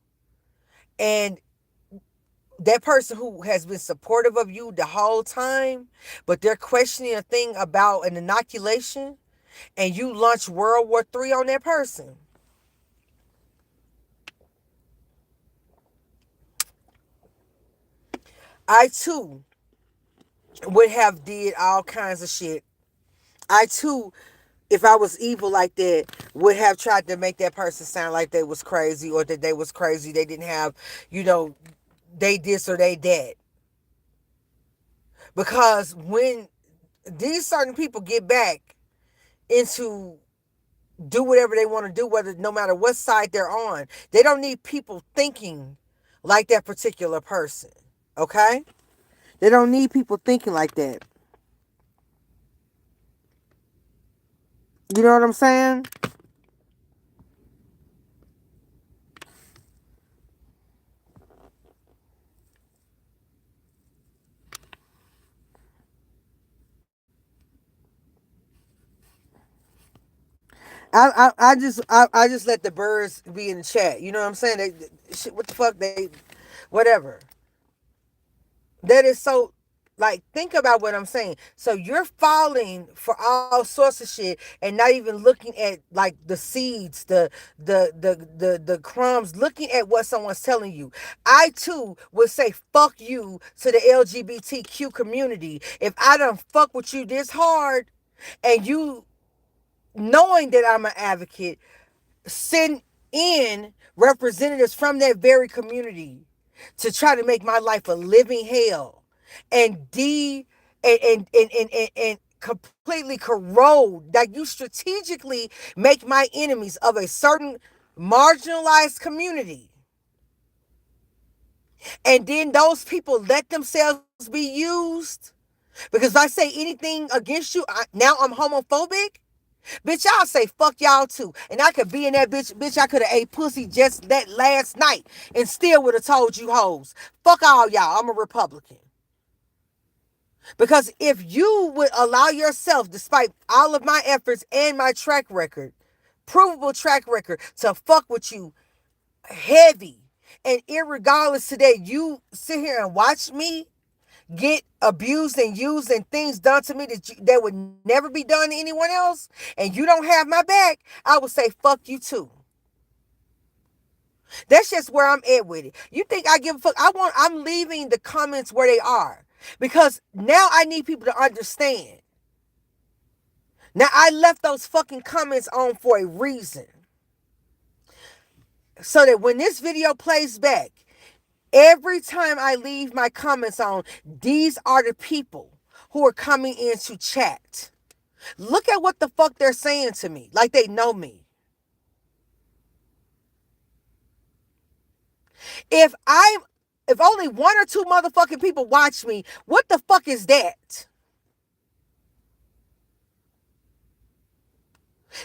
and that person who has been supportive of you the whole time, but they're questioning a thing about an inoculation, and you launch World War III on that person, I too would have did all kinds of shit. I too, if I was evil like that, would have tried to make that person sound like they was crazy, or that they was crazy. They didn't have, you know, they this or they that. Because when these certain people get back into do whatever they want to do, whether no matter what side they're on, they don't need people thinking like that particular person. Okay? They don't need people thinking like that. You know what I'm saying? I just let the birds be in the chat. You know what I'm saying? Shit, what the fuck whatever. That is so, like, think about what I'm saying. So you're falling for all sorts of shit and not even looking at like the seeds, the crumbs, looking at what someone's telling you. I too would say fuck you to the LGBTQ community if I don't fuck with you this hard, and you, knowing that I'm an advocate, send in representatives from that very community to try to make my life a living hell, and and completely corrode, like you strategically make my enemies of a certain marginalized community, and then those people let themselves be used. Because if I say anything against you, now I'm homophobic. Bitch, y'all say fuck y'all too. And I could be in that bitch. Bitch, I could have ate pussy just that last night and still would have told you hoes. Fuck all y'all. I'm a Republican. Because if you would allow yourself, despite all of my efforts and my track record, provable track record, to fuck with you heavy, and irregardless today, you sit here and watch me get abused and used and things done to me that would never be done to anyone else, and you don't have my back, I would say fuck you too. That's just where I'm at with it. You think I give a fuck? I'm leaving the comments where they are, because now I need people to understand. Now I left those fucking comments on for a reason, so that when this video plays back, every time I leave my comments on, these are the people who are coming in to chat. Look at what the fuck they're saying to me, like they know me. If I'm, if only one or two motherfucking people watch me, what the fuck is that?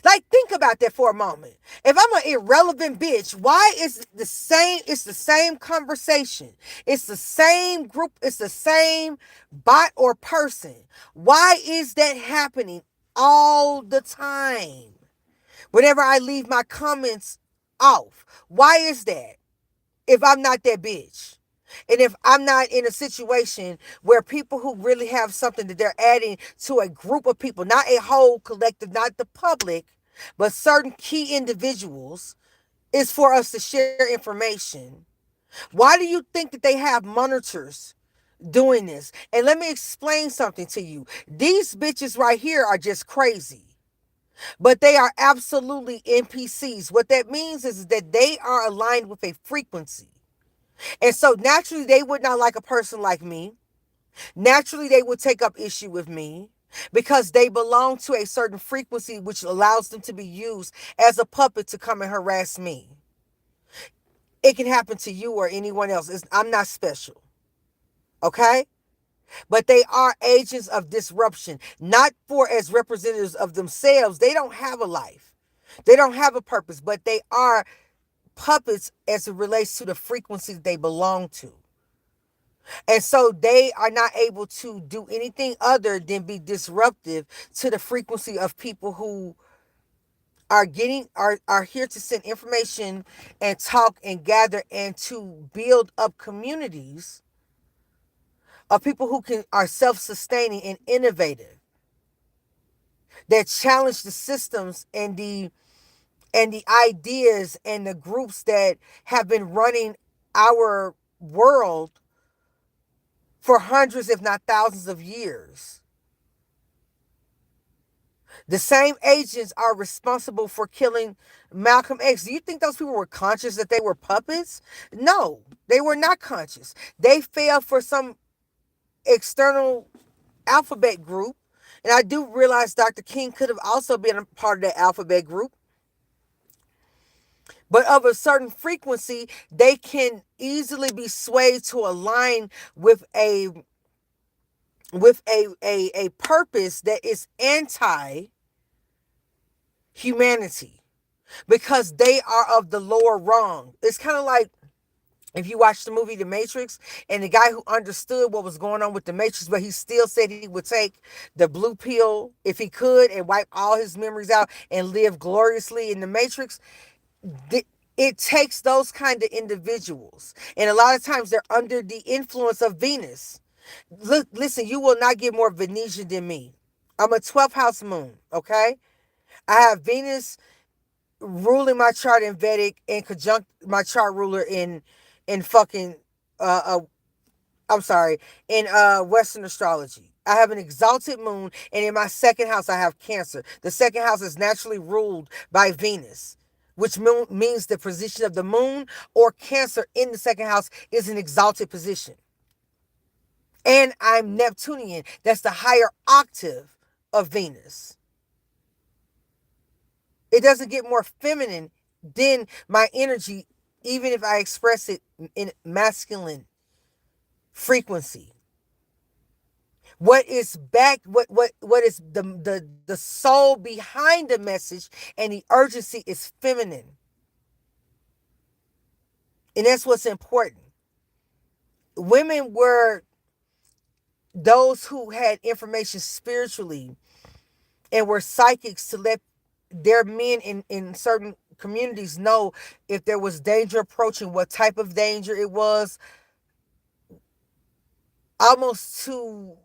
Like, think about that for a moment. If I'm an irrelevant bitch, why is the same? It's the same conversation. It's the same group. It's the same bot or person. Why is that happening all the time? Whenever I leave my comments off, why is that? If I'm not that bitch. And if I'm not in a situation where people who really have something that they're adding to a group of people, not a whole collective, not the public, but certain key individuals, is for us to share information. Why do you think that they have monitors doing this? And let me explain something to you. These bitches right here are just crazy, but they are absolutely NPCs. What that means is that they are aligned with a frequency. And so naturally, they would not like a person like me. Naturally, they would take up issue with me because they belong to a certain frequency, which allows them to be used as a puppet to come and harass me. It can happen to you or anyone else. I'm not special. Okay? But they are agents of disruption, not for as representatives of themselves. They don't have a life. They don't have a purpose, but they are puppets as it relates to the frequency they belong to. And so they are not able to do anything other than be disruptive to the frequency of people who are here to send information and talk and gather and to build up communities of people who are self-sustaining and innovative, that challenge the systems and the ideas and the groups that have been running our world for hundreds, if not thousands of years. The same agents are responsible for killing Malcolm X. Do you think those people were conscious that they were puppets? No, they were not conscious. They fell for some external alphabet group. And I do realize Dr. King could have also been a part of that alphabet group. But of a certain frequency, they can easily be swayed to align with a purpose that is anti humanity, because they are of the lower rung. It's kind of like if you watch the movie The Matrix, and the guy who understood what was going on with the Matrix, but he still said he would take the blue pill if he could and wipe all his memories out and live gloriously in the Matrix. It takes those kind of individuals. And a lot of times they're under the influence of Venus. Look, listen, you will not get more Venetian than me. I'm a 12th house moon, okay? I have Venus ruling my chart in Vedic and conjunct my chart ruler in fucking I'm sorry, in Western astrology. I have an exalted moon, and in my second house I have Cancer. The second house is naturally ruled by Venus, which means the position of the moon or Cancer in the second house is an exalted position. And I'm Neptunian. That's the higher octave of Venus. It doesn't get more feminine than my energy, even if I express it in masculine frequency. What is back, what is the soul behind the message and the urgency is feminine. And that's what's important. Women were those who had information spiritually and were psychics to let their men in certain communities know if there was danger approaching, what type of danger it was. Almost to,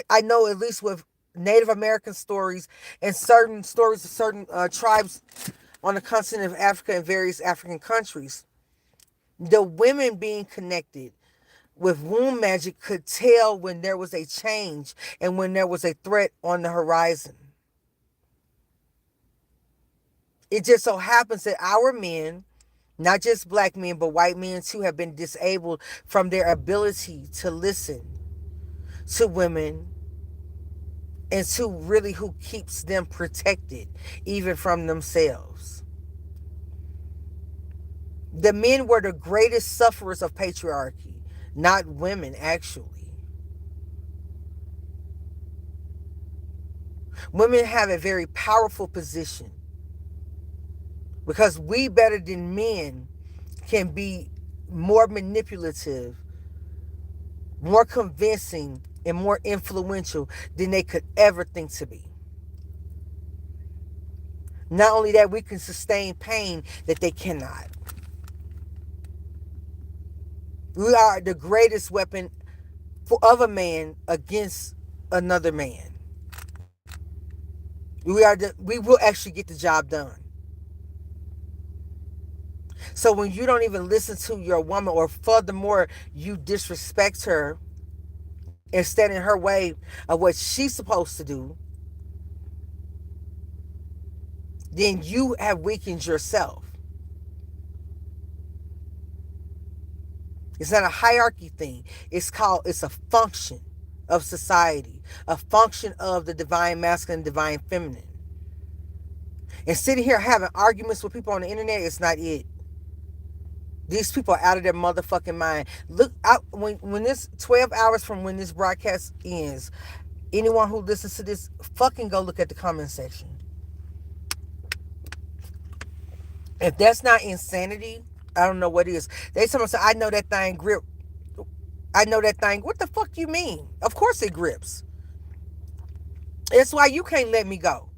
I know at least with Native American stories and certain stories of certain tribes on the continent of Africa and various African countries, the women being connected with womb magic could tell when there was a change and when there was a threat on the horizon. It just so happens that our men, not just black men, but white men too, have been disabled from their ability to listen to women and to really who keeps them protected, even from themselves. The men were the greatest sufferers of patriarchy, not women, actually. Women have a very powerful position because we, better than men, can be more manipulative, more convincing, and more influential than they could ever think to be. Not only that, we can sustain pain that they cannot. We are the greatest weapon of a man against another man. We will actually get the job done. So when you don't even listen to your woman, or furthermore, you disrespect her and stand in her way of what she's supposed to do, then you have weakened yourself. It's not a hierarchy thing. It's a function of society, a function of the divine masculine, divine feminine. And sitting here having arguments with people on the internet is not it. These people are out of their motherfucking mind. Look out when this 12 hours from when this broadcast ends, anyone who listens to this, fucking go look at the comment section. If that's not insanity, I don't know what is. Someone say, I know that thing grip. I know that thing. What the fuck you mean? Of course it grips. That's why you can't let me go.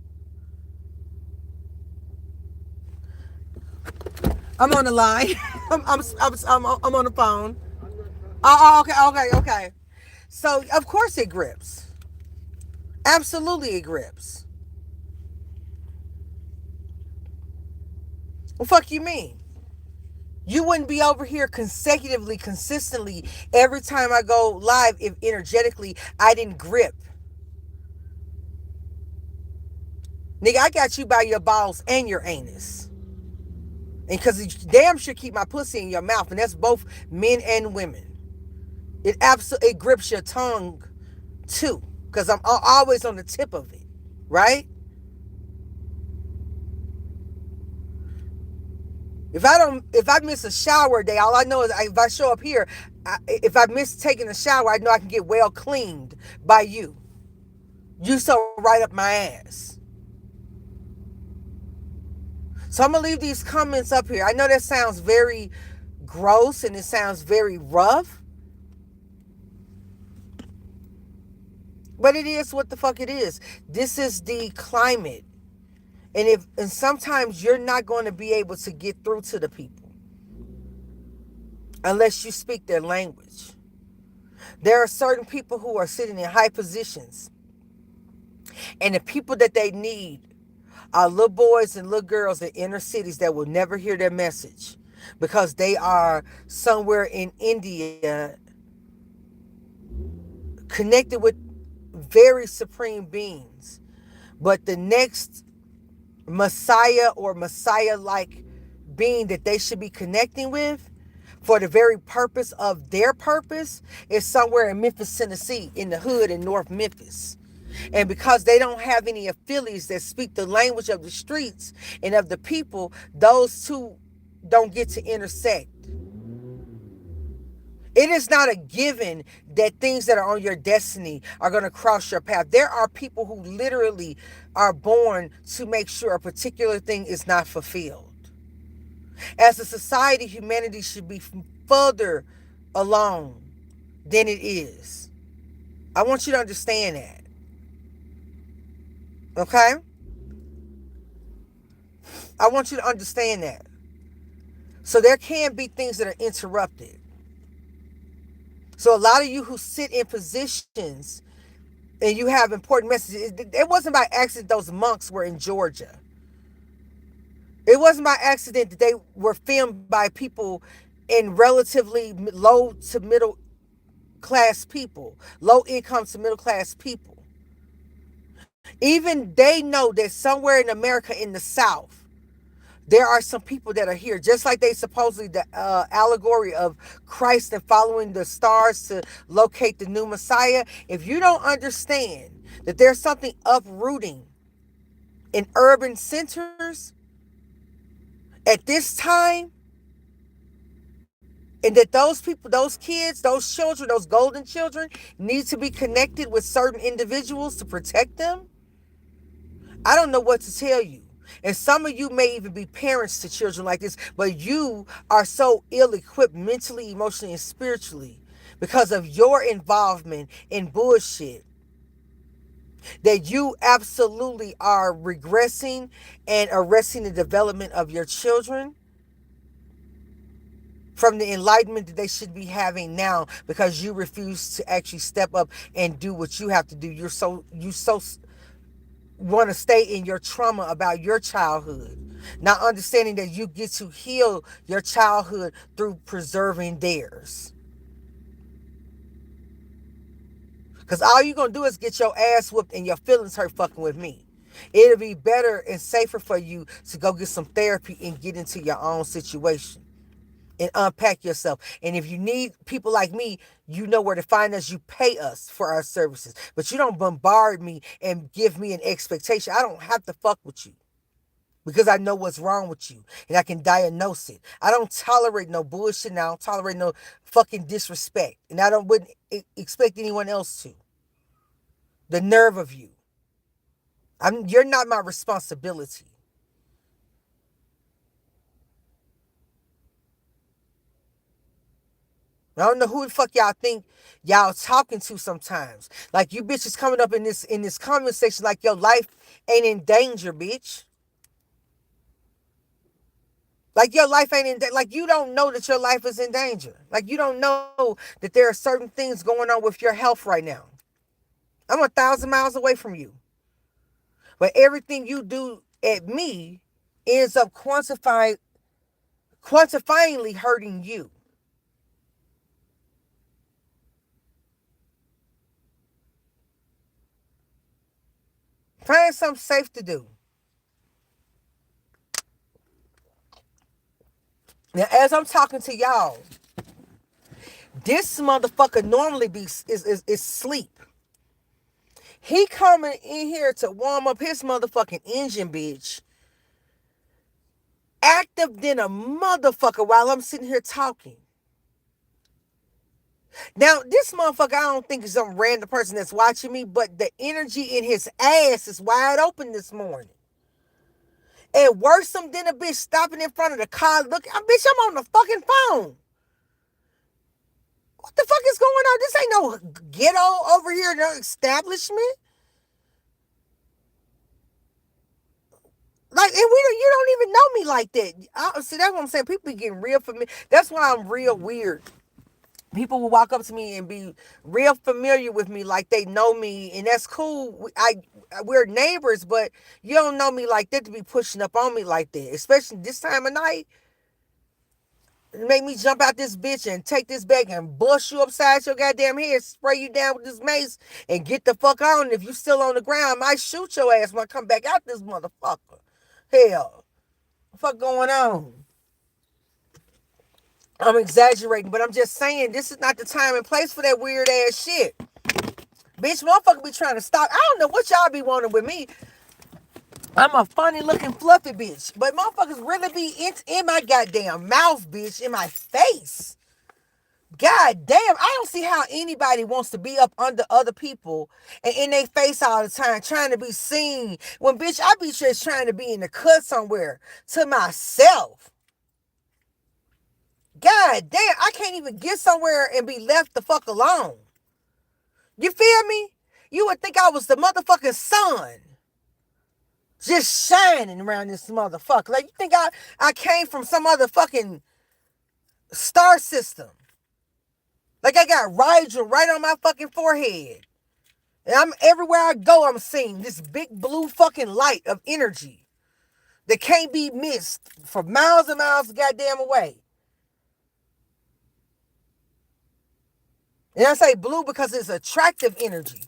I'm on the line. I'm on the phone. Oh, okay. So of course it grips. Absolutely it grips. What the fuck you mean? You wouldn't be over here consecutively, consistently, every time I go live if energetically I didn't grip. Nigga, I got you by your balls and your anus. And because you damn sure keep my pussy in your mouth. And that's both men and women. It grips your tongue too. Because I'm always on the tip of it. Right? If I miss a shower day, all I know is if I show up here, if I miss taking a shower, I know I can get well cleaned by you. You so right up my ass. So I'm going to leave these comments up here. I know that sounds very gross and it sounds very rough. But it is what the fuck it is. This is the climate. And sometimes you're not going to be able to get through to the people unless you speak their language. There are certain people who are sitting in high positions, and the people that they need are little boys and little girls in inner cities that will never hear their message because they are somewhere in India connected with very supreme beings. But the next Messiah or Messiah-like being that they should be connecting with for the very purpose of their purpose is somewhere in Memphis, Tennessee, in the hood in North Memphis. And because they don't have any affiliates that speak the language of the streets and of the people, those two don't get to intersect. It is not a given that things that are on your destiny are going to cross your path. There are people who literally are born to make sure a particular thing is not fulfilled. As a society, humanity should be further along than it is. I want you to understand that. Okay? I want you to understand that. So there can be things that are interrupted. So a lot of you who sit in positions and you have important messages, it wasn't by accident those monks were in Georgia. It wasn't by accident that they were filmed by people in relatively low to middle class people, low income to middle class people. Even they know that somewhere in America in the South, there are some people that are here, just like they supposedly the allegory of Christ and following the stars to locate the new Messiah. If you don't understand that there's something uprooting in urban centers at this time, and that those people, those kids, those children, those golden children need to be connected with certain individuals to protect them, I don't know what to tell you. And some of you may even be parents to children like this, but you are so ill-equipped mentally, emotionally, and spiritually because of your involvement in bullshit that you absolutely are regressing and arresting the development of your children from the enlightenment that they should be having now because you refuse to actually step up and do what you have to do. You so want to stay in your trauma about your childhood, not understanding that you get to heal your childhood through preserving theirs. Because all you're going to do is get your ass whooped and your feelings hurt fucking with me. It'll be better and safer for you to go get some therapy and get into your own situation and unpack yourself. And if you need people like me, you know where to find us. You pay us for our services. But you don't bombard me and give me an expectation. I don't have to fuck with you because I know what's wrong with you and I can diagnose it. I don't tolerate no bullshit and I don't tolerate no fucking disrespect. And I wouldn't expect anyone else to. The nerve of you. You're not my responsibility. I don't know who the fuck y'all think y'all talking to sometimes. Like you bitches coming up in this comment section like your life ain't in danger, bitch. Like your life ain't in danger. Like you don't know that your life is in danger. Like you don't know that there are certain things going on with your health right now. I'm 1,000 miles away from you. But everything you do at me ends up quantified quantifyingly hurting you. Find something safe to do. Now, as I'm talking to y'all, this motherfucker normally is sleep. He coming in here to warm up his motherfucking engine, bitch. Active than a motherfucker while I'm sitting here talking. Now, this motherfucker, I don't think is some random person that's watching me, but the energy in his ass is wide open this morning. And worse than a bitch stopping in front of the car. Look, bitch, I'm on the fucking phone. What the fuck is going on? This ain't no ghetto over here, no establishment. Like, and you don't even know me like that. See, that's what I'm saying. People be getting real familiar. That's why I'm real weird. People will walk up to me and be real familiar with me like they know me, and that's cool. We're neighbors, but you don't know me like that to be pushing up on me like that, especially this time of night. Make me jump out this bitch and take this bag and bust you upside your goddamn head, spray you down with this mace, and get the fuck on. If you still on the ground, I might shoot your ass when I come back out this motherfucker. Hell, what the fuck going on? I'm exaggerating, but I'm just saying this is not the time and place for that weird ass shit. Bitch, motherfucker be trying to stop. I don't know what y'all be wanting with me. I'm a funny looking fluffy bitch, but motherfuckers really be in my goddamn mouth, bitch, in my face. God damn, I don't see how anybody wants to be up under other people and in their face all the time, trying to be seen. When, bitch, I be just trying to be in the cut somewhere to myself. God damn, I can't even get somewhere and be left the fuck alone. You feel me? You would think I was the motherfucking sun. Just shining around this motherfucker. Like, you think I came from some other fucking star system. Like, I got Rigel right on my fucking forehead. And I'm everywhere I go, I'm seeing this big blue fucking light of energy that can't be missed for miles and miles goddamn away. And I say blue because it's attractive energy.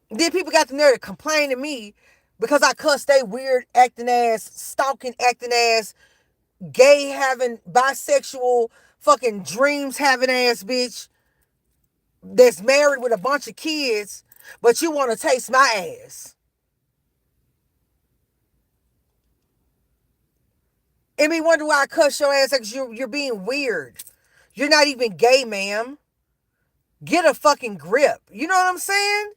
Then people got the nerve to complain to me because I cuss they weird acting ass, stalking acting ass, gay having, bisexual, fucking dreams having ass bitch that's married with a bunch of kids, but you want to taste my ass. And me wonder why I cuss your ass because you're being weird. You're not even gay, ma'am. Get a fucking grip. You know what I'm saying?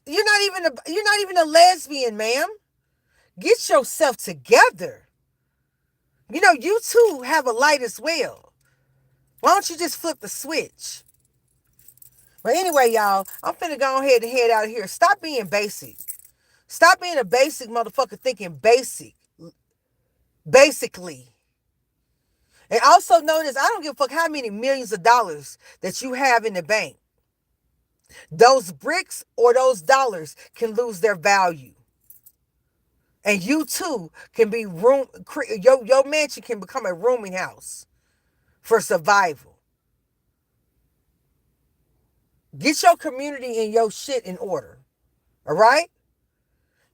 You're not even a lesbian, ma'am. Get yourself together. You know, you too have a light as well. Why don't you just flip the switch? But anyway, y'all, I'm finna go ahead and head out of here. Stop being basic. Stop being a basic motherfucker thinking basically. And also notice, I don't give a fuck how many millions of dollars that you have in the bank. Those bricks or those dollars can lose their value. And you too can be your mansion can become a rooming house for survival. Get your community and your shit in order. All right?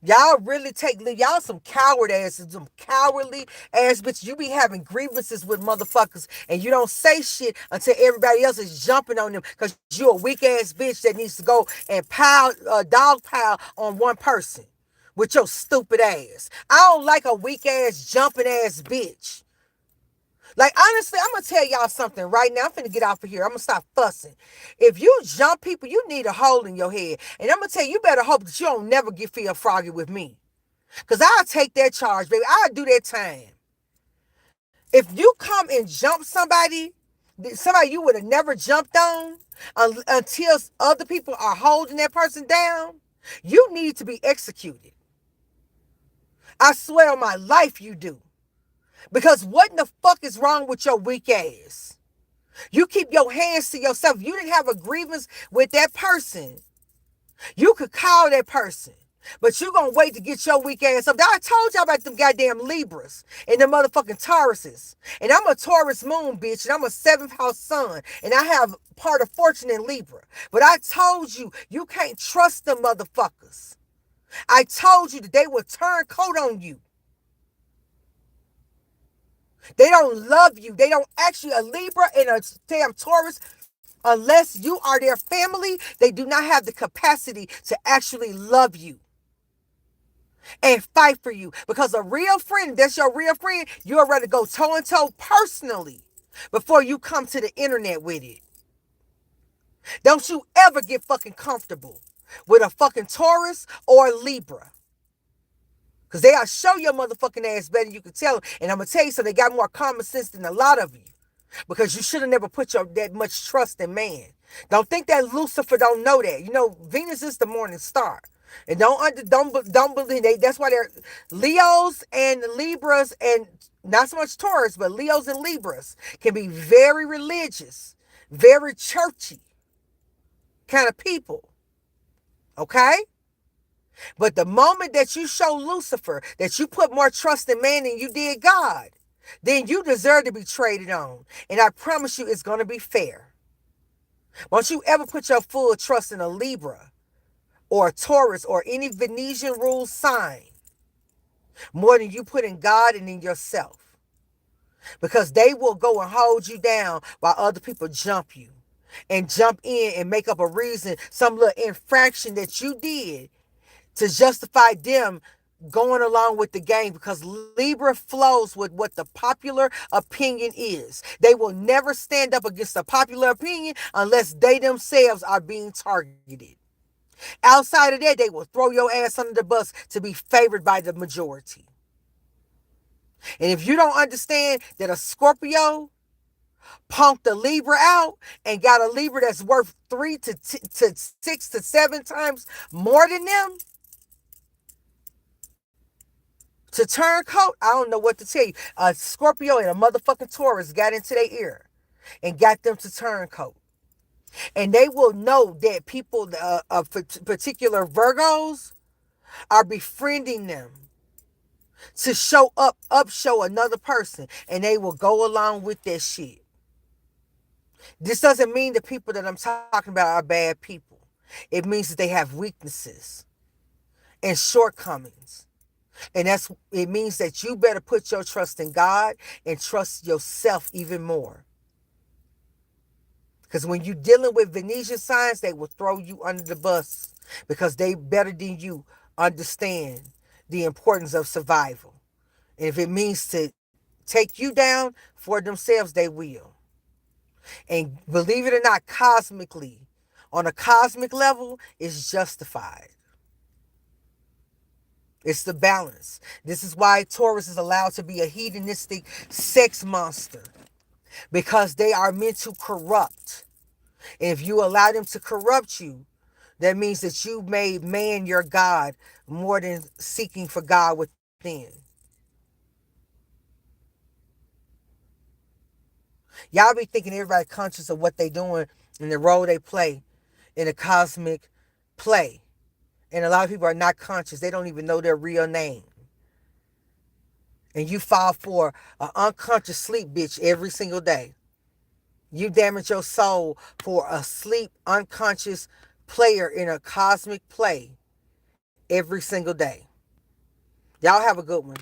Y'all really y'all some coward asses, some cowardly ass bitches. You be having grievances with motherfuckers and you don't say shit until everybody else is jumping on them because you a weak ass bitch that needs to go and dog pile on one person with your stupid ass. I don't like a weak ass jumping ass bitch. Like, honestly, I'm going to tell y'all something right now. I'm finna get off of here. I'm going to stop fussing. If you jump people, you need a hole in your head. And I'm going to tell you, you better hope that you don't never feel froggy with me. Because I'll take that charge, baby. I'll do that time. If you come and jump somebody you would have never jumped on until other people are holding that person down, you need to be executed. I swear on my life you do. Because what in the fuck is wrong with your weak ass? You keep your hands to yourself. You didn't have a grievance with that person. You could call that person. But you gonna wait to get your weak ass up. I told y'all about them goddamn Libras and the motherfucking Tauruses. And I'm a Taurus moon, bitch, and I'm a 7th house sun. And I have part of fortune in Libra. But I told you, you can't trust them motherfuckers. I told you that they will turn coat on you. They don't love you. They don't actually, a Libra and a damn Taurus, unless you are their family, they do not have the capacity to actually love you and fight for you. Because a real friend, that's your real friend, you're ready to go toe and toe personally before you come to the internet with it. Don't you ever get fucking comfortable with a fucking Taurus or a Libra. Because they'll show your motherfucking ass better than you can tell them. And I'm going to tell you something, they got more common sense than a lot of you. Because you should have never put that much trust in man. Don't think that Lucifer don't know that. You know, Venus is the morning star. And don't believe they. That's why they're Leos and Libras, and not so much Taurus, but Leos and Libras can be very religious, very churchy kind of people. Okay? But the moment that you show Lucifer that you put more trust in man than you did God, then you deserve to be traded on. And I promise you it's going to be fair. Won't you ever put your full trust in a Libra or a Taurus or any Venetian rule sign more than you put in God and in yourself. Because they will go and hold you down while other people jump you and jump in and make up a reason, some little infraction that you did to justify them going along with the game, because Libra flows with what the popular opinion is. They will never stand up against the popular opinion unless they themselves are being targeted. Outside of that, they will throw your ass under the bus to be favored by the majority. And if you don't understand that a Scorpio punked a Libra out and got a Libra that's worth 3 to 6 to 7 times more than them, to turn coat, I don't know what to tell you. A Scorpio and a motherfucking Taurus got into their ear and got them to turn coat. And they will know that people of particular Virgos are befriending them to show another person. And they will go along with that shit. This doesn't mean the people that I'm talking about are bad people. It means that they have weaknesses and shortcomings. And it means that you better put your trust in God and trust yourself even more. Because when you're dealing with Venetian signs, they will throw you under the bus because they better than you understand the importance of survival. And if it means to take you down for themselves, they will. And believe it or not, cosmically, on a cosmic level, it's justified. It's the balance. This is why Taurus is allowed to be a hedonistic sex monster. Because they are meant to corrupt. And if you allow them to corrupt you, that means that you made man your God more than seeking for God within. Y'all be thinking everybody conscious of what they doing and the role they play in a cosmic play. And a lot of people are not conscious. They don't even know their real name. And you fall for an unconscious sleep bitch every single day. You damage your soul for a sleep, unconscious player in a cosmic play every single day. Y'all have a good one.